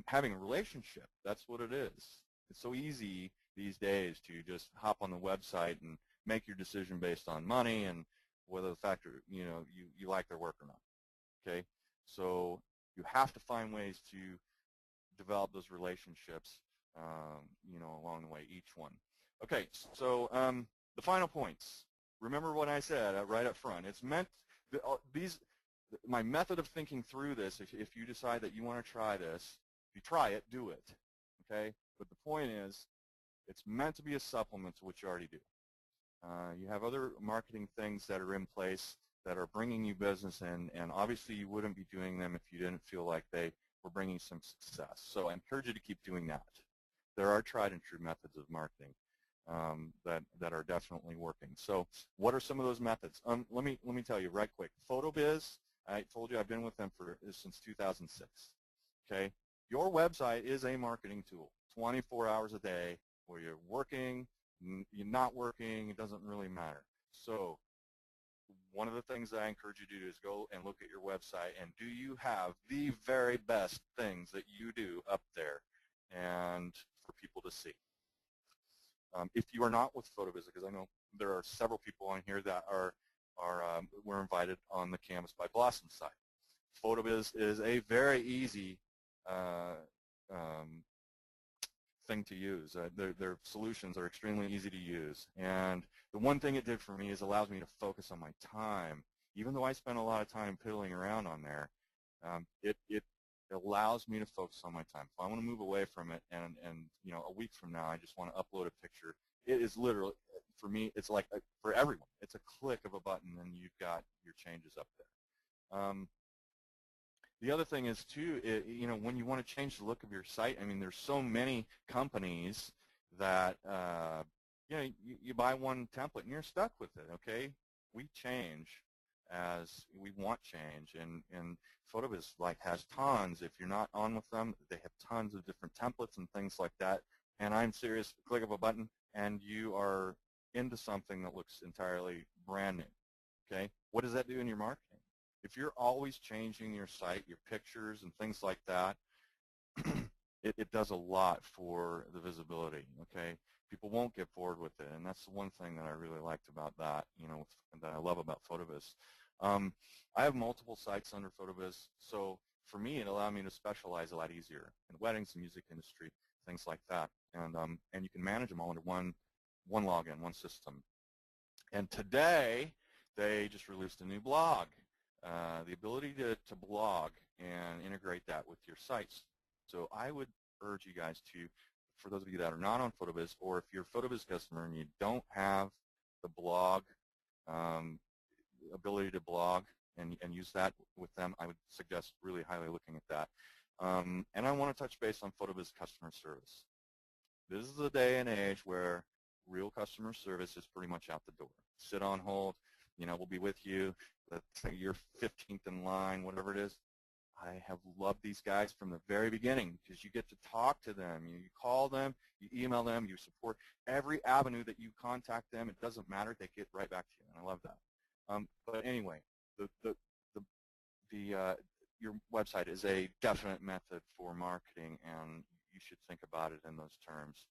having a relationship. That's what it is. It's so easy these days to just hop on the website and make your decision based on money and whether the factor, you like their work or not. Okay, so you have to find ways to develop those relationships, along the way, each one. Okay, so the final points. Remember what I said right up front. It's meant my method of thinking through this. If you decide that you want to try this, if you try it, do it. Okay, but the point is, it's meant to be a supplement to what you already do. You have other marketing things that are in place that are bringing you business, and obviously you wouldn't be doing them if you didn't feel like they were bringing some success. So I encourage you to keep doing that. There are tried and true methods of marketing that are definitely working. So what are some of those methods? Let me tell you right quick. PhotoBiz, I told you I've been with them since 2006. Okay, your website is a marketing tool, 24 hours a day, where you're working, you're not working, it doesn't really matter. So one of the things that I encourage you to do is go and look at your website, and do you have the very best things that you do up there and for people to see? If you are not with PhotoBiz, because I know there are several people on here that were invited on the Canvas by Blossom site. PhotoBiz is a very easy uh, um, thing to use. Their solutions are extremely easy to use. And the one thing it did for me is allows me to focus on my time. Even though I spend a lot of time piddling around on there, it allows me to focus on my time. If I want to move away from it and a week from now I just want to upload a picture, it is literally, for me, it's like for everyone. It's a click of a button and you've got your changes up there. The other thing is too, when you want to change the look of your site, I mean, there's so many companies that, you buy one template and you're stuck with it, okay? We change as we want change, and PhotoBiz has tons. If you're not on with them, they have tons of different templates and things like that. And I'm serious, click of a button, and you are into something that looks entirely brand new, okay? What does that do in your marketing? If you're always changing your site, your pictures and things like that, it does a lot for the visibility, okay? People won't get bored with it, and that's the one thing that I really liked about that, that I love about PhotoBiz. I have multiple sites under PhotoBiz, so for me it allowed me to specialize a lot easier in weddings, the music industry, things like that, and you can manage them all under one login, one system. And today, they just released a new blog. The ability to blog and integrate that with your sites. So I would urge you guys to, for those of you that are not on PhotoBiz, or if you're a PhotoBiz customer and you don't have the blog, ability to blog and use that with them, I would suggest really highly looking at that. And I want to touch base on PhotoBiz customer service. This is a day and age where real customer service is pretty much out the door. Sit on hold, we'll be with you. Let's say you're 15th in line, whatever it is. I have loved these guys from the very beginning because you get to talk to them. You call them, you email them, you support every avenue that you contact them. It doesn't matter. They get right back to you, and I love that. But anyway, your website is a definite method for marketing, and you should think about it in those terms,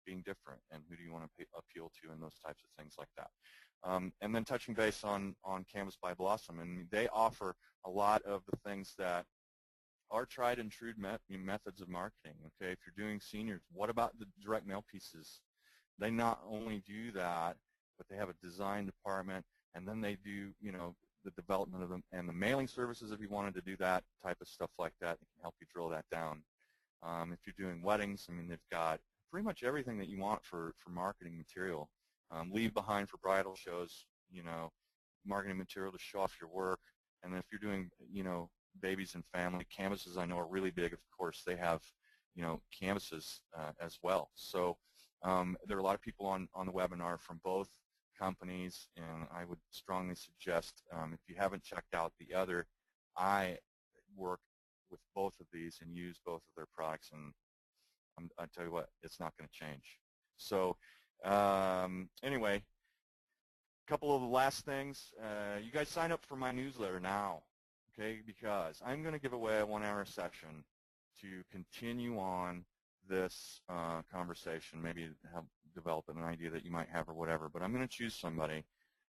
being different, and who do you want to appeal to, and those types of things like that. And then touching base on Canvas by Blossom, and they offer a lot of the things that are tried and true methods of marketing. Okay, if you're doing seniors, what about the direct mail pieces? They not only do that, but they have a design department, and then they do, the development of them and the mailing services. If you wanted to do that type of stuff like that, it can help you drill that down. If you're doing weddings, I mean, they've got pretty much everything that you want for marketing material. Leave behind for bridal shows, marketing material to show off your work. And then if you're doing, babies and family, canvases I know are really big. Of course, they have, canvases as well. So there are a lot of people on the webinar from both companies, and I would strongly suggest, if you haven't checked out the other, I work with both of these and use both of their products, and I tell you what, it's not going to change. So anyway, a couple of the last things. You guys sign up for my newsletter now, okay, because I'm going to give away a 1-hour session to continue on this conversation, maybe help develop an idea that you might have or whatever, but I'm going to choose somebody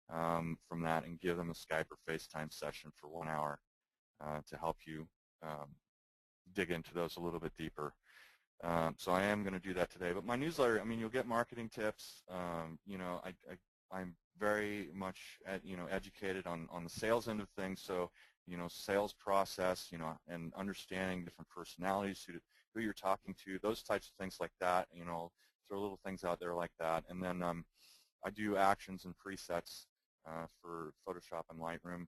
from that and give them a Skype or FaceTime session for 1 hour to help you dig into those a little bit deeper. So I am going to do that today. But my newsletter, I mean, you'll get marketing tips. I'm very much, educated on the sales end of things. So, sales process, and understanding different personalities, who you're talking to, those types of things like that. Throw little things out there like that. And then I do actions and presets for Photoshop and Lightroom.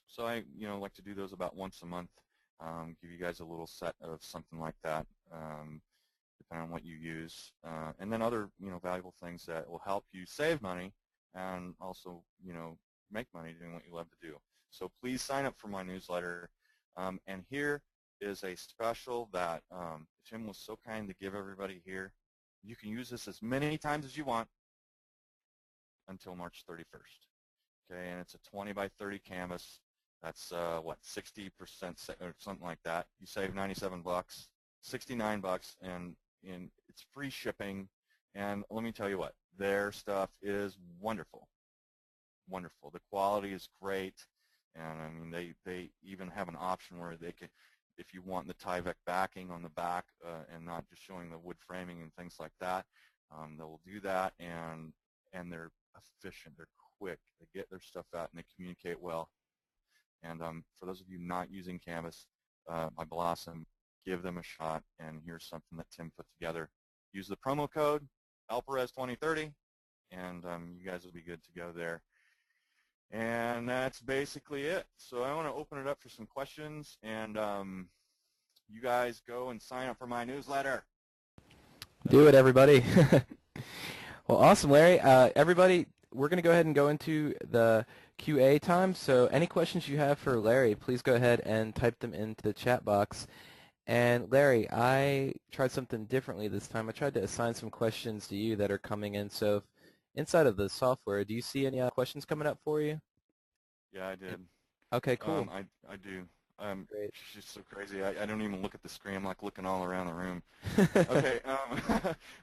So I, like to do those about once a month. Give you guys a little set of something like that, depending on what you use, and then other valuable things that will help you save money and also make money doing what you love to do. So please sign up for my newsletter. And here is a special that Tim was so kind to give everybody here. You can use this as many times as you want until March 31st. Okay, and it's a 20 by 30 canvas. That's what, 60% or something like that. You save 97 bucks, 69 bucks, and it's free shipping. And let me tell you what, their stuff is wonderful, wonderful. The quality is great, and I mean they even have an option where they can, if you want the Tyvek backing on the back and not just showing the wood framing and things like that, they will do that, and they're efficient, they're quick, they get their stuff out, and they communicate well. And for those of you not using Canvas, my Blossom, give them a shot, and here's something that Tim put together. Use the promo code LPerez2030, and you guys will be good to go there. And that's basically it. So I want to open it up for some questions, and you guys go and sign up for my newsletter. Do it, everybody. Well, awesome, Larry. Everybody, we're going to go ahead and go into the QA time. So any questions you have for Larry, please go ahead and type them into the chat box. And Larry, I tried something differently this time. I tried to assign some questions to you that are coming in. So if, inside of the software, do you see any questions coming up for you? Yeah, I did. Okay, cool. I do. Great. It's just so crazy. I don't even look at the screen. I'm like looking all around the room. Okay.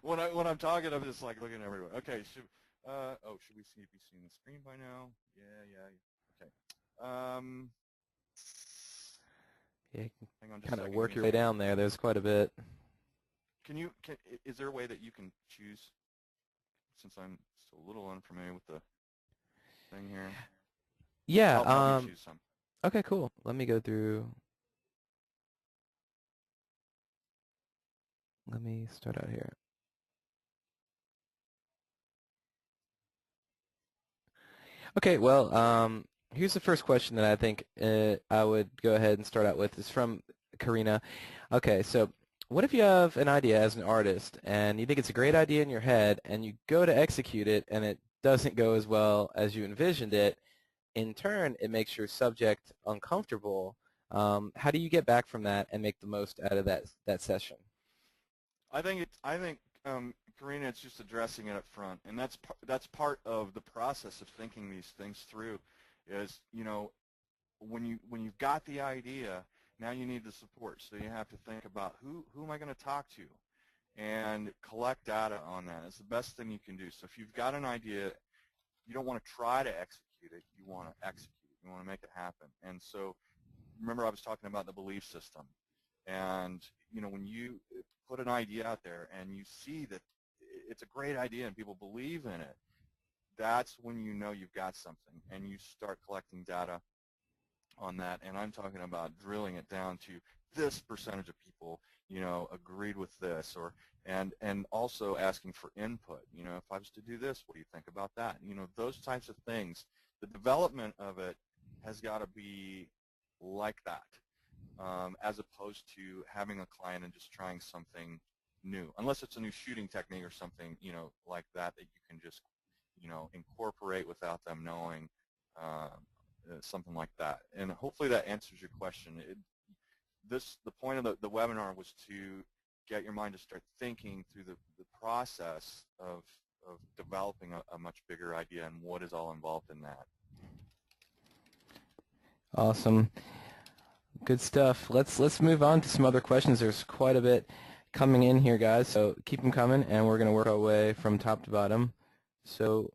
When I'm talking, I'm just like looking everywhere. Okay. Should we be seeing the screen by now? Yeah. Okay. Yeah, Hang on just a kind of second. work your way down there. There's quite a bit. Is there a way that you can choose, since I'm still a little unfamiliar with the thing here? Yeah. Help me choose some. Okay, cool. Let me go through. Let me start out here. Okay, well, here's the first question that I think I would go ahead and start out with. It's from Karina. Okay, so what if you have an idea as an artist and you think it's a great idea in your head and you go to execute it and it doesn't go as well as you envisioned it? In turn, it makes your subject uncomfortable. How do you get back from that and make the most out of that session? I think Karina, it's just addressing it up front, and that's part of the process of thinking these things through. Is, when you've got the idea, now you need the support. So you have to think about who am I going to talk to, and collect data on that. It's the best thing you can do. So if you've got an idea, you don't want to try to execute it. You want to execute it. You want to make it happen. And so remember, I was talking about the belief system. And when you put an idea out there and you see that it's a great idea and people believe in it, that's when you know you've got something, and you start collecting data on that. And I'm talking about drilling it down to this percentage of people, agreed with this, and also asking for input. If I was to do this, what do you think about that? Those types of things. The development of it has got to be like that. As opposed to having a client and just trying something new, unless it's a new shooting technique or something, like that you can just, incorporate without them knowing, something like that. And hopefully that answers your question. The point of the webinar was to get your mind to start thinking through the process of developing a much bigger idea and what is all involved in that. Awesome. Good stuff. Let's move on to some other questions. There's quite a bit coming in here, guys, so keep them coming, and we're going to work our way from top to bottom. So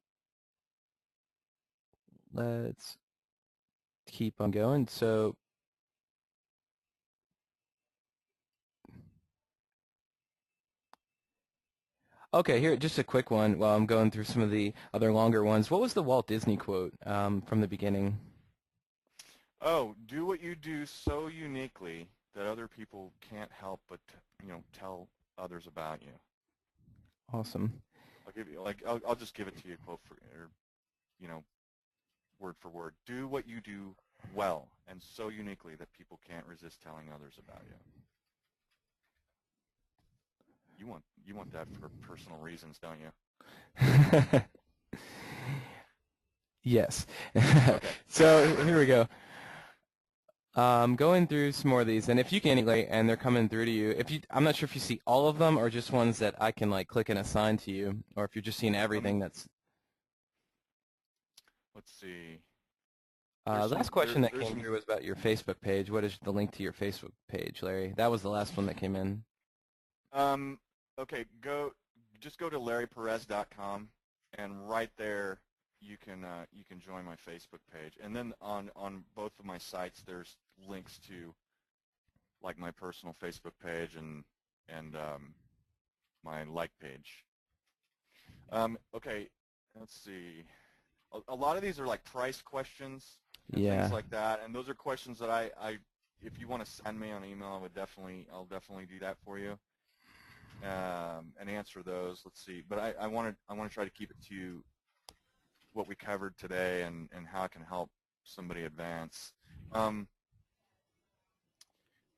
let's keep on going. So okay, here, just a quick one while I'm going through some of the other longer ones. What was the Walt Disney quote from the beginning? Oh, do what you do so uniquely that other people can't help but tell others about you. Awesome. I'll just give it to you quote word for word. Do what you do well and so uniquely that people can't resist telling others about you. You want that for personal reasons, don't you? Yes. Okay. So here we go. Going through some more of these, and if you can, and they're coming through to you. I'm not sure if you see all of them or just ones that I can click and assign to you, or if you're just seeing everything that's. Let's see. The last question that came through was about your Facebook page. What is the link to your Facebook page, Larry? That was the last one that came in. Okay, just go to larryperez.com, and right there you can join my Facebook page. And then on both of my sites there's links to like my personal Facebook page and my like page. Okay, let's see. A lot of these are like price questions and things Yeah. like that, and those are questions that if you want to send me on email, I'll definitely do that for you and answer those. Let's see, but I want to try to keep it to what we covered today and how it can help somebody advance.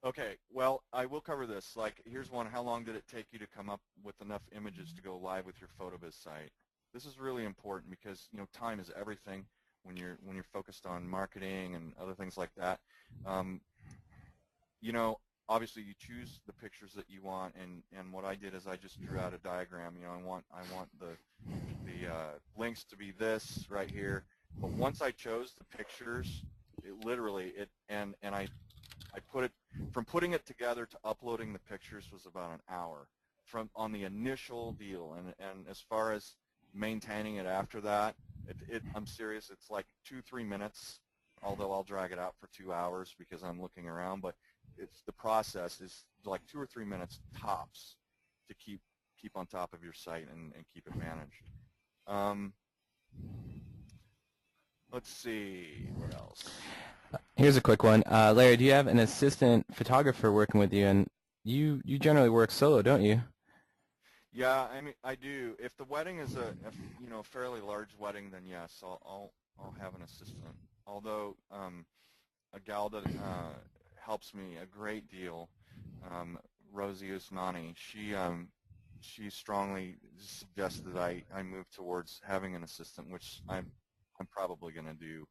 Okay, well, I will cover this. Like, here's one. How long did it take you to come up with enough images to go live with your PhotoBiz site? This is really important because, you know, time is everything when you're focused on marketing and other things like that. You know, obviously you choose the pictures that you want, and what I did is I just drew out a diagram. You know, I want the links to be this right here. But once I chose the pictures, I put it, from putting it together to uploading the pictures was about an hour on the initial deal, and as far as maintaining it after that, I'm serious, it's like 2-3 minutes, although I'll drag it out for 2 hours because I'm looking around, but the process is like 2 or 3 minutes tops to keep on top of your site and keep it managed. Let's see, what else? Here's a quick one. Larry, do you have an assistant photographer working with you? And you generally work solo, don't you? Yeah, I mean, I do. If the wedding is a you know, fairly large wedding, then yes, I'll have an assistant. Although a gal that helps me a great deal, Rosie Usmani, she strongly suggests that I move towards having an assistant, which I'm probably going to do.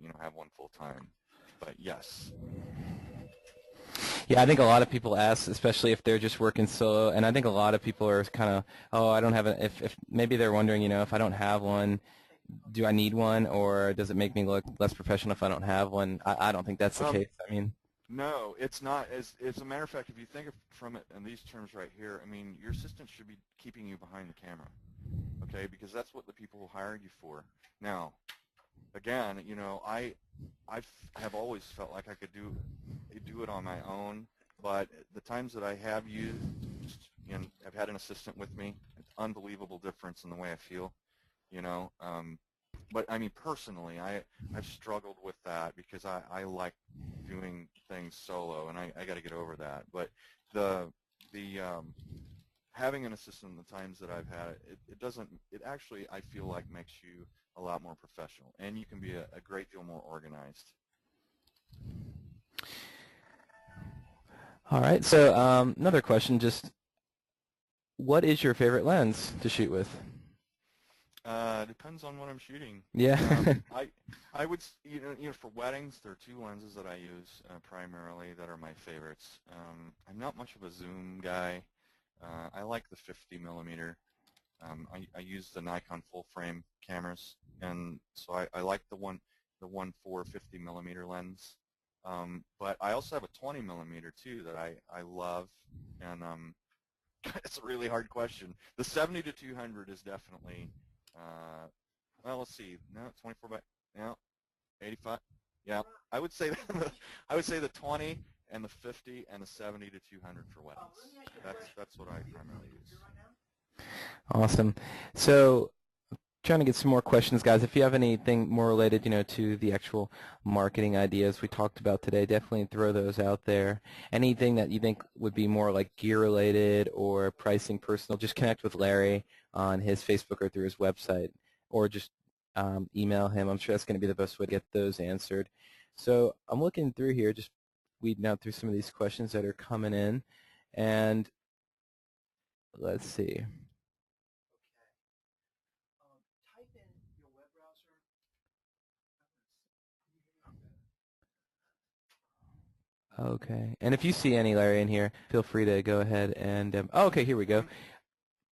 You know, have one full time. But yes. Yeah, I think a lot of people ask, especially if they're just working solo, and I think a lot of people are kind of, oh, I don't have a, if maybe they're wondering, you know, if I don't have one, do I need one, or does it make me look less professional if I don't have one? I don't think that's the Um, case. I mean, No, it's not. As a matter of fact, if you think from it in these terms right here, I mean, your assistant should be keeping you behind the camera, okay? Because that's what the people who hired you for. Now, again, you know, have always felt like I could do it on my own, but the times that I have used and I've had an assistant with me, it's unbelievable difference in the way I feel, you know. But I mean, personally, I've struggled with that because I like doing things solo, and I got to get over that. But the having an assistant the times that I've had it doesn't, it actually, I feel like, makes you a lot more professional, and you can be a great deal more organized. all right. So another question, just what is your favorite lens to shoot with? Depends on what I'm shooting. Yeah. I would, you know, for weddings, there are two lenses that I use primarily that are my favorites. I'm not much of a zoom guy. I like the 50 millimeter. I use the Nikon full frame cameras, and so I like the 1.4 50 millimeter lens. But I also have a 20 millimeter too that I love, and it's a really hard question. The 70 to 200 is definitely, well, let's see, no, 24 by, no, 85. Yeah, I would say I would say the 20 and the 50 and the 70 to 200 for weddings. That's what I primarily use. Awesome. So trying to get some more questions, guys. If you have anything more related, you know, to the actual marketing ideas we talked about today, definitely throw those out there. Anything that you think would be more like gear related or pricing personal, just connect with Larry on his Facebook or through his website, or just email him. I'm sure that's going to be the best way to get those answered. So I'm looking through here, just weeding out through some of these questions that are coming in, and let's see. Okay. And if you see any, Larry, in here, feel free to go ahead and oh, okay, here we go.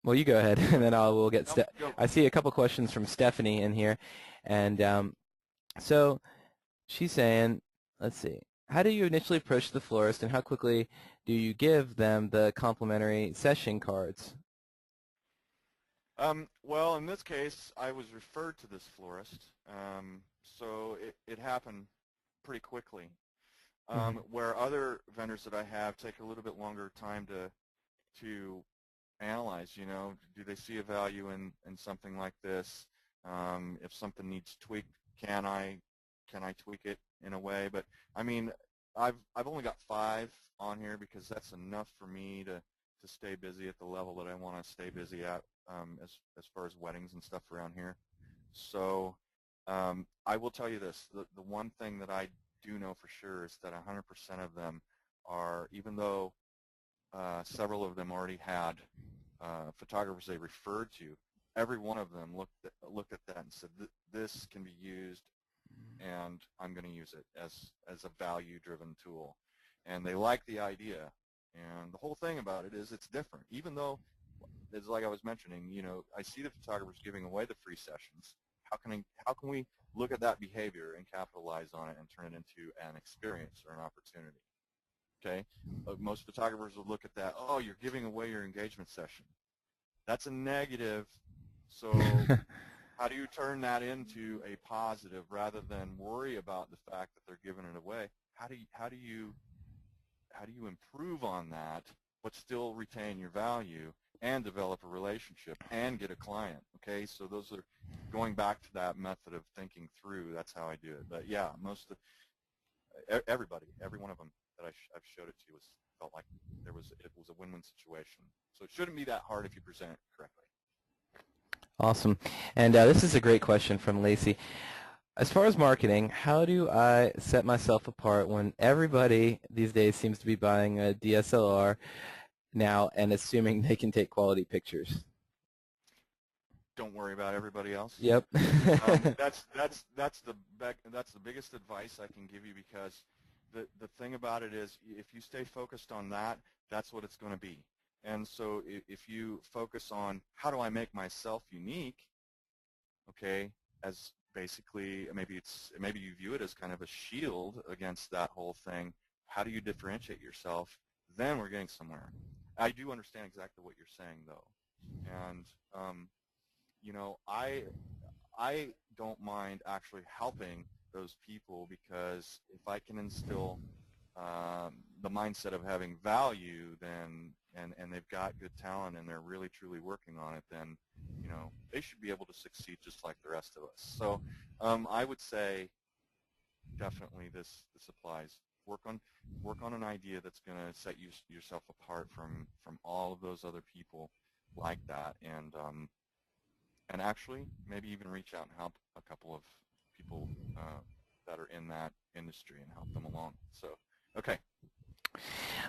Well, you go ahead, and then we'll get Nope, go. I see a couple questions from Stephanie in here, and so she's saying, let's see, how do you initially approach the florist, and how quickly do you give them the complimentary session cards? Well, in this case, I was referred to this florist, so it happened pretty quickly. Mhm. where other vendors that I have take a little bit longer time to analyze. You know, do they see a value in something like this? If something needs tweaked, can I tweak it in a way? But I mean, I've only got 5 on here because that's enough for me to stay busy at the level that I want to stay busy at, as far as weddings and stuff around here. So I will tell you this: the one thing that I do know for sure is that 100% of them are, even though several of them already had photographers they referred to, every one of them looked at that and said, this can be used, and I'm going to use it as a value-driven tool. And they like the idea. And the whole thing about it is it's different. Even though, it's like I was mentioning, you know, I see the photographers giving away the free sessions. How can we look at that behavior and capitalize on it and turn it into an experience or an opportunity? Okay, most photographers would look at that. Oh, you're giving away your engagement session. That's a negative. So how do you turn that into a positive rather than worry about the fact that they're giving it away? How do you improve on that, but still retain your value and develop a relationship and get a client? Okay, so those are going back to that method of thinking through. That's how I do it. But yeah, everybody, every one of them that I've showed it to felt like it was a win-win situation. So it shouldn't be that hard if you present it correctly. Awesome. And this is a great question from Lacey. As far as marketing, how do I set myself apart when everybody these days seems to be buying a DSLR now and assuming they can take quality pictures? Don't worry about everybody else. Yep. That's the biggest advice I can give you, because the thing about it is, if you stay focused on that, that's what it's going to be. And so if you focus on how do I make myself unique, okay, as basically maybe you view it as kind of a shield against that whole thing. How do you differentiate yourself? Then we're getting somewhere. I do understand exactly what you're saying, though, and you know, I don't mind actually helping those people, because if I can instill the mindset of having value, then and they've got good talent and they're really truly working on it, then you know they should be able to succeed just like the rest of us. So I would say definitely this applies. Work on an idea that's going to set yourself apart from all of those other people like that, and actually maybe even reach out and help a couple of people that are in that industry and help them along. So, okay.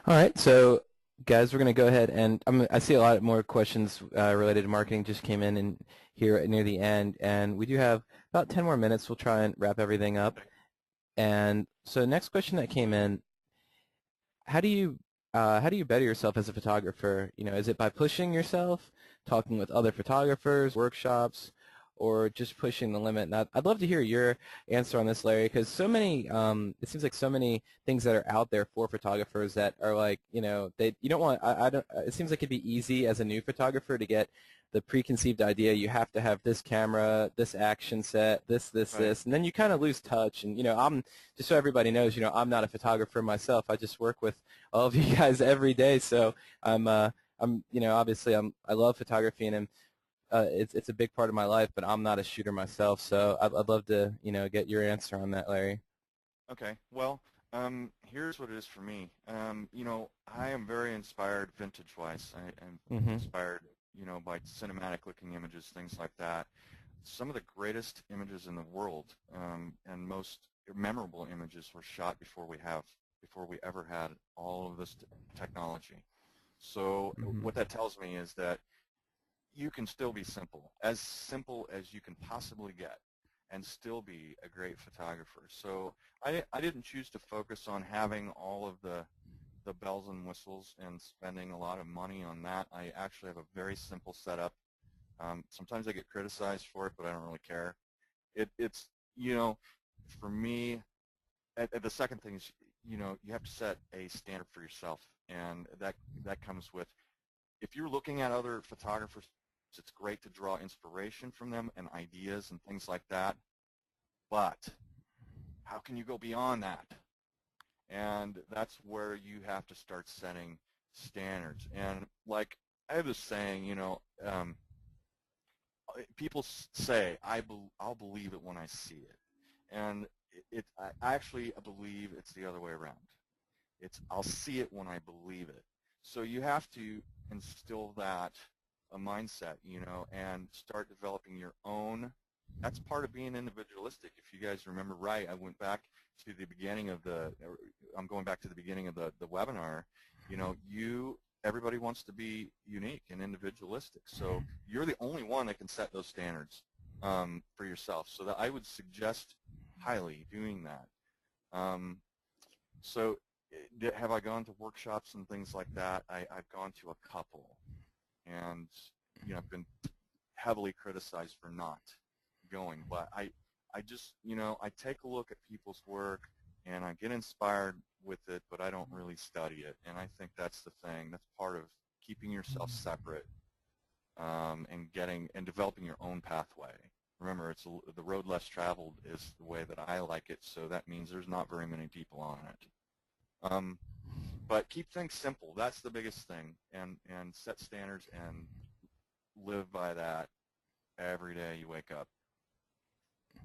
All right, so guys, we're going to go ahead and I see a lot more questions related to marketing just came in here near the end, and we do have about 10 more minutes. We'll try and wrap everything up. Okay. And so next question that came in, how do you better yourself as a photographer? You know, is it by pushing yourself, talking with other photographers, workshops, or just pushing the limit? And I'd love to hear your answer on this, Larry, because so many, it seems like so many things that are out there for photographers that are like, you know, you don't want, I don't, it seems like it'd be easy as a new photographer to get the preconceived idea you have to have this camera, this action set, Right. this, and then you kind of lose touch. And, you know, just so everybody knows, you know, I'm not a photographer myself. I just work with all of you guys every day. So you know, obviously I love photography, and it's a big part of my life, but I'm not a shooter myself. So I'd love to, you know, get your answer on that, Larry. Okay. Well, here's what it is for me. You know, I am very inspired vintage-wise. I'm Mm-hmm. inspired, you know, by cinematic-looking images, things like that. Some of the greatest images in the world, and most memorable images, were shot before we ever had all of this technology. So Mm-hmm. what that tells me is that you can still be simple as you can possibly get, and still be a great photographer. So I didn't choose to focus on having all of the bells and whistles and spending a lot of money on that. I actually have a very simple setup. Sometimes I get criticized for it, but I don't really care. It's, you know, for me, the second thing is, you know, you have to set a standard for yourself, and that comes with, if you're looking at other photographers, it's great to draw inspiration from them and ideas and things like that, but how can you go beyond that? And that's where you have to start setting standards. And like I have this saying, people say, I'll believe it when I see it. And I actually believe it's the other way around. It's I'll see it when I believe it. So you have to instill that a mindset, and start developing your own. That's part of being individualistic. If you guys remember right, I went back to the beginning of I'm going back to the beginning of the webinar. Everybody wants to be unique and individualistic. So you're the only one that can set those standards for yourself. So that I would suggest highly doing that. So have I gone to workshops and things like that? I've gone to a couple, and I've been heavily criticized for not going. But I just I take a look at people's work and I get inspired with it, but I don't really study it. And I think that's the thing. That's part of keeping yourself separate and developing your own pathway. Remember, it's the road less traveled is the way that I like it, so that means there's not very many people on it. But keep things simple. That's the biggest thing, and set standards and live by that every day you wake up.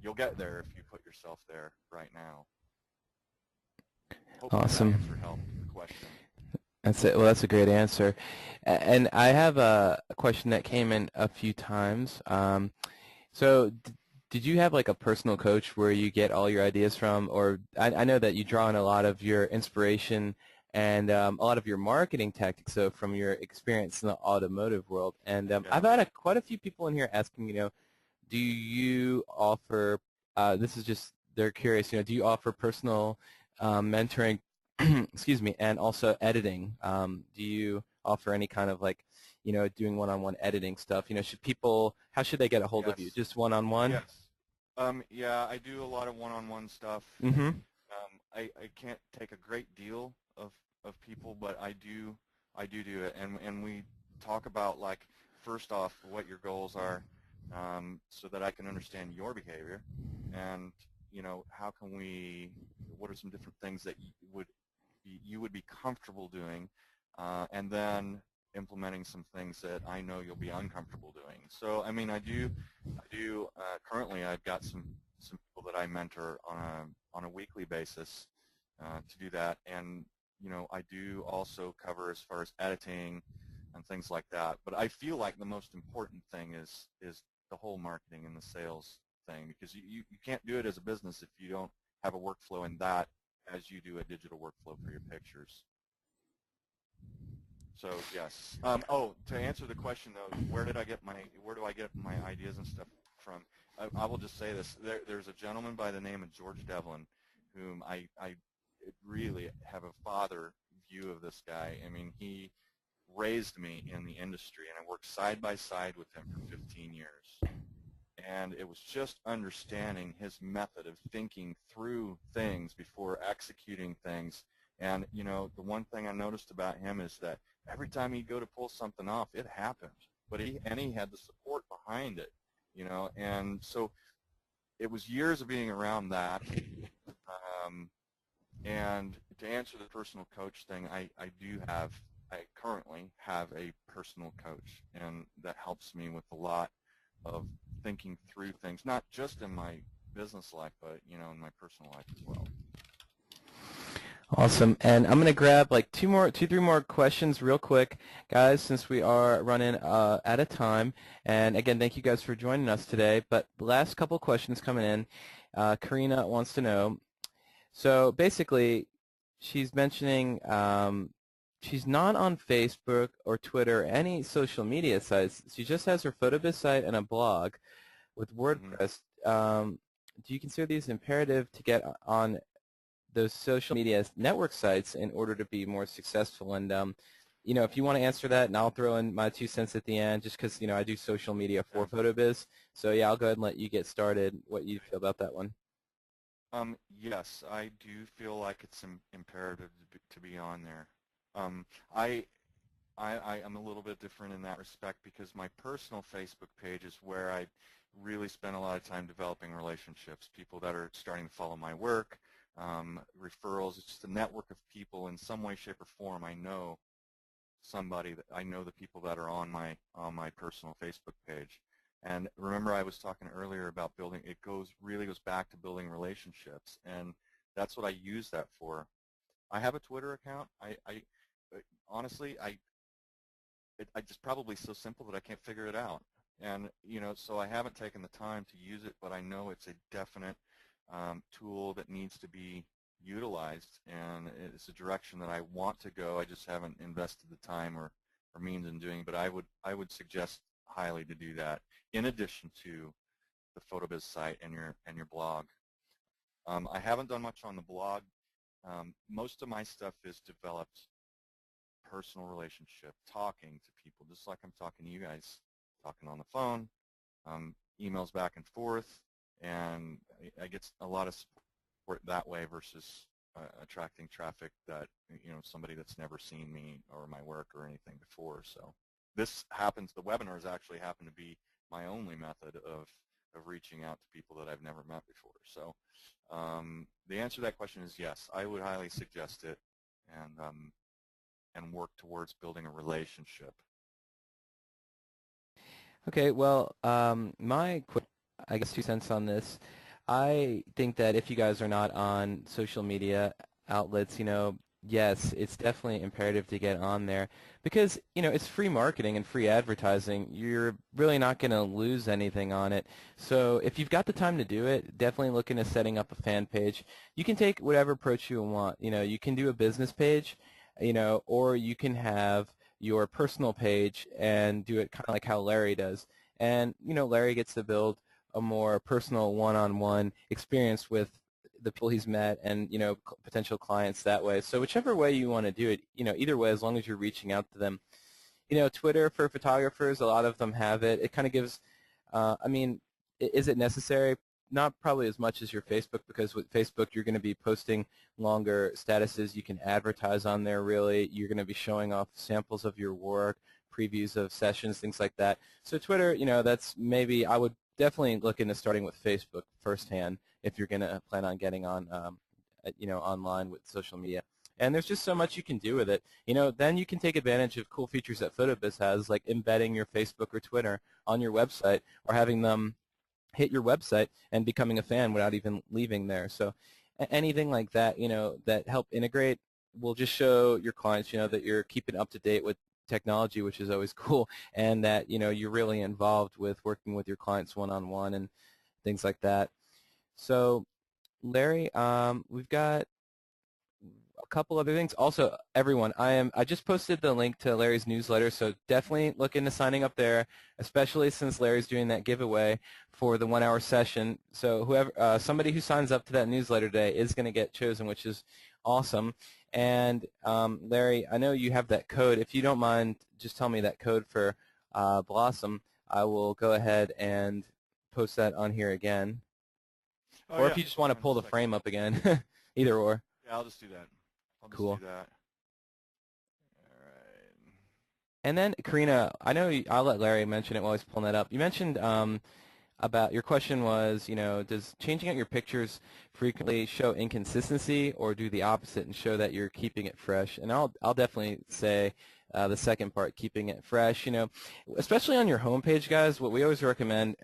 You'll get there if you put yourself there right now. Hopefully Awesome. that answer helped the question. That's it. Well, that's a great answer. And I have a question that came in a few times. So did you have like a personal coach where you get all your ideas from? Or I know that you draw on a lot of your inspiration and a lot of your marketing tactics, so from your experience in the automotive world. And Yeah. I've had quite a few people in here asking, do you offer, this is just, they're curious, do you offer personal mentoring, excuse me, and also editing? Do you offer any kind of like, doing one-on-one editing stuff? How should they get a hold of you? Just one-on-one? Yes. Yeah, I do a lot of one-on-one stuff. Mm-hmm. I can't take a great deal of people, but I do it, and we talk about, like, first off what your goals are, so that I can understand your behavior, and what are some different things that you would be comfortable doing, and then implementing some things that I know you'll be uncomfortable doing. So I mean, I do currently I've got some people that I mentor on a weekly basis to do that, and I do also cover as far as editing and things like that. But I feel like the most important thing is the whole marketing and the sales thing, because you can't do it as a business if you don't have a workflow in that as you do a digital workflow for your pictures. So yes. To answer the question though, where do I get my ideas and stuff from? I will just say this: there's a gentleman by the name of George Devlin, whom I really have a father view of this guy. I mean, he raised me in the industry, and I worked side by side with him for 15 years. And it was just understanding his method of thinking through things before executing things. And the one thing I noticed about him is that every time he'd go to pull something off, it happened. But he had the support behind it, and so it was years of being around that. And to answer the personal coach thing, I currently have a personal coach, and that helps me with a lot of thinking through things, not just in my business life, but in my personal life as well. Awesome. And I'm going to grab like three more questions real quick, guys, since we are running out of time. And again, thank you guys for joining us today. But the last couple questions coming in, Karina wants to know, so basically she's mentioning she's not on Facebook or Twitter or any social media sites. She just has her PhotoBiz site and a blog with WordPress. Do you consider these imperative to get on those social media network sites in order to be more successful? And if you want to answer that, and I'll throw in my 2 cents at the end, just because I do social media for PhotoBiz. So yeah, I'll go ahead and let you get started. What you feel about that one? Yes, I do feel like it's imperative to be on there. I am a little bit different in that respect, because my personal Facebook page is where I really spend a lot of time developing relationships, people that are starting to follow my work, referrals. It's just a network of people in some way, shape, or form. I know somebody that I know the people that are on my personal Facebook page. And remember, I was talking earlier about building. It really goes back to building relationships, and that's what I use that for. I have a Twitter account. Honestly, I just probably so simple that I can't figure it out. And so I haven't taken the time to use it, but I know it's a definite tool that needs to be utilized, and it's a direction that I want to go. I just haven't invested the time or means in doing. But I would suggest highly to do that in addition to the PhotoBiz site and your blog. I haven't done much on the blog. Most of my stuff is developed personal relationship, talking to people, just like I'm talking to you guys, talking on the phone, emails back and forth, and I get a lot of support that way versus attracting traffic that, somebody that's never seen me or my work or anything before. So this happens, the webinars actually happen to be my only method of reaching out to people that I've never met before. So the answer to that question is yes, I would highly suggest it, and work towards building a relationship. Okay, well, my quick, I guess, 2 cents on this. I think that if you guys are not on social media outlets, yes, it's definitely imperative to get on there because, it's free marketing and free advertising. You're really not going to lose anything on it. So if you've got the time to do it, definitely look into setting up a fan page. You can take whatever approach you want. You can do a business page, or you can have your personal page and do it kind of like how Larry does. And, Larry gets to build a more personal one-on-one experience with the people he's met and, potential clients that way. So whichever way you want to do it, either way, as long as you're reaching out to them. Twitter for photographers, a lot of them have it. It kind of gives, I mean, is it necessary? Not probably as much as your Facebook, because with Facebook you're going to be posting longer statuses. You can advertise on there, really. You're going to be showing off samples of your work, previews of sessions, things like that. So Twitter, that's maybe, I would definitely look into starting with Facebook firsthand if you're going to plan on getting on, online with social media. And there's just so much you can do with it. Then you can take advantage of cool features that PhotoBiz has, like embedding your Facebook or Twitter on your website, or having them hit your website and becoming a fan without even leaving there. So anything like that, that help integrate will just show your clients, that you're keeping up to date with technology, which is always cool, and that, you're really involved with working with your clients one-on-one and things like that. So, Larry, we've got a couple other things. Also, everyone, I just posted the link to Larry's newsletter, so definitely look into signing up there, especially since Larry's doing that giveaway for the 1-hour session. So whoever, somebody who signs up to that newsletter today is going to get chosen, which is awesome. And Larry, I know you have that code. If you don't mind, just tell me that code for Blossom. I will go ahead and post that on here again. Oh, Or yeah. if you just want to pull the frame up again, either or. Yeah, I'll just do that. I'll just Cool. do that. All right. And then, Karina, I know I'll let Larry mention it while he's pulling that up. You mentioned about, your question was, does changing out your pictures frequently show inconsistency, or do the opposite and show that you're keeping it fresh? And I'll definitely say the second part, keeping it fresh. Especially on your homepage, guys, what we always recommend,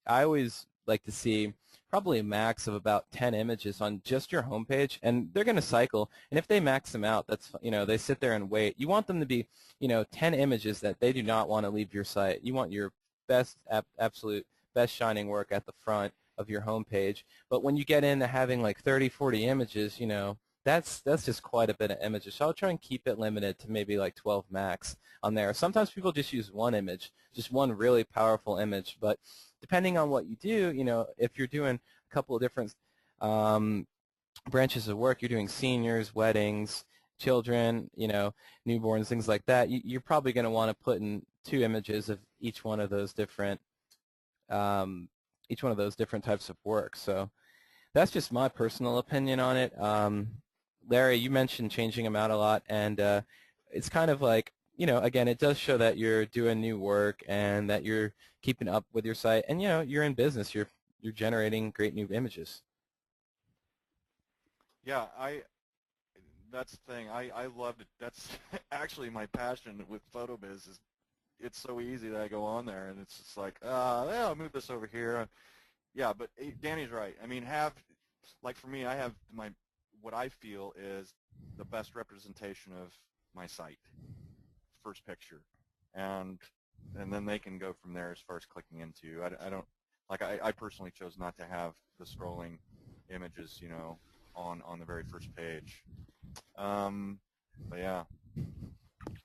I always like to see probably a max of about 10 images on just your homepage, and they're going to cycle. And if they max them out, that's, they sit there and wait. You want them to be, 10 images that they do not want to leave your site. You want your best, absolute best shining work at the front of your homepage. But when you get into having like 30, 40 images, that's just quite a bit of images. So I'll try and keep it limited to maybe like 12 max on there. Sometimes people just use one image, just one really powerful image. But depending on what you do, if you're doing a couple of different branches of work, you're doing seniors, weddings, children, newborns, things like that, you're probably going to want to put in 2 images of each one of those different types of work. So that's just my personal opinion on it. Larry, you mentioned changing them out a lot, and it's kind of like, again, it does show that you're doing new work and that you're keeping up with your site, and you're in business. You're generating great new images. Yeah, that's the thing. I loved it. That's actually my passion with PhotoBiz is it's so easy that I go on there and it's just like, yeah, I'll move this over here. Yeah, but Danny's right. I mean, like for me, I have what I feel is the best representation of my site, first picture, and and then they can go from there as far as clicking into. I don't like I personally chose not to have the scrolling images, on the very first page. Um, but yeah.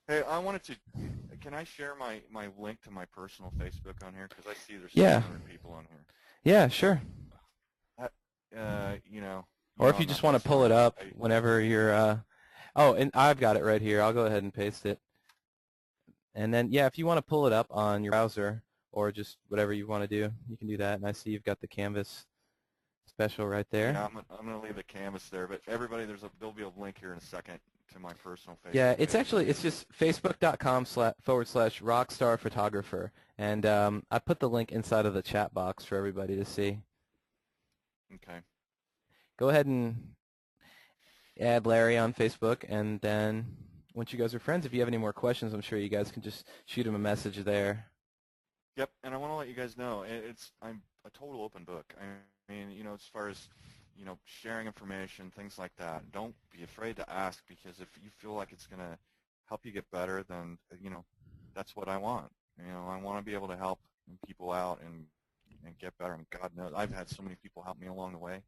Hey, I wanted to. Can I share my link to my personal Facebook on here? Because I see there's Yeah. 600 people on here. Yeah, sure. Uh, Or if you I'm just not want to messing pull it around. up whenever you're, oh, and I've got it right here. I'll go ahead and paste it. And then, yeah, if you want to pull it up on your browser or just whatever you want to do, you can do that. And I see you've got the Canvas special right there. Yeah, I'm gonna leave the canvas there, but everybody, there'll be a link here in a second to my personal Yeah, Facebook it's page. actually, it's just facebook.com/rockstar photographer. And I put the link inside of the chat box for everybody to see. Okay. Go ahead and add Larry on Facebook, and then once you guys are friends, if you have any more questions, I'm sure you guys can just shoot him a message there. Yep, and I want to let you guys know I'm a total open book. I mean, as far as sharing information, things like that. Don't be afraid to ask because if you feel like it's gonna help you get better, then that's what I want. I want to be able to help people out and get better. And God knows I've had so many people help me along the way.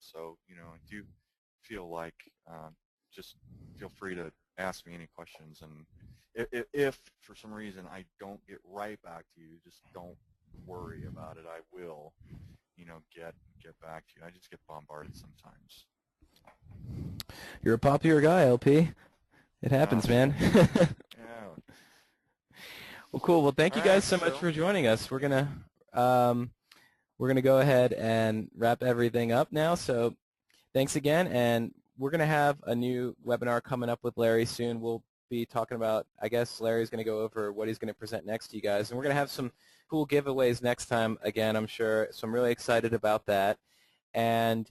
So I do feel like just feel free to ask me any questions, and if for some reason I don't get right back to you, just don't worry about it. I will, get back to you. I just get bombarded sometimes. You're a popular guy, LP. It happens, man. Yeah. Well, cool. Well, thank All you guys right. so much So for joining us. We're gonna go ahead and wrap everything up now. So thanks again, and we're gonna have a new webinar coming up with Larry soon. We'll be talking about, I guess Larry's gonna go over what he's gonna present next to you guys, and we're gonna have some cool giveaways next time again, I'm sure. So I'm really excited about that. And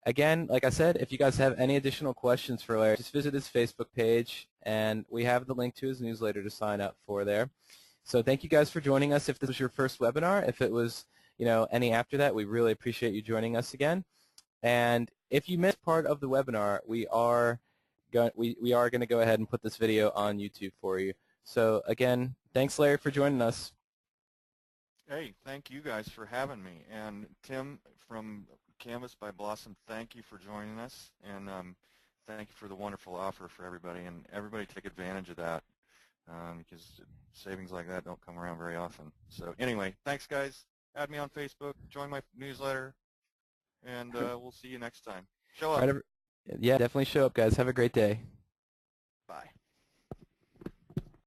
again, like I said, if you guys have any additional questions for Larry, just visit his Facebook page, and we have the link to his newsletter to sign up for there. So thank you guys for joining us. If this was your first webinar, if it was any after that, we really appreciate you joining us again. And if you missed part of the webinar, we are going to go ahead and put this video on YouTube for you. So again, thanks, Larry, for joining us. hey, thank you guys for having me, and Tim from Canvas by Blossom, thank you for joining us, and thank you for the wonderful offer for everybody, and everybody take advantage of that because savings like that don't come around very often. So anyway, thanks guys. Add me on Facebook, join my newsletter, and we'll see you next time. Show up. Yeah, definitely show up, guys. Have a great day.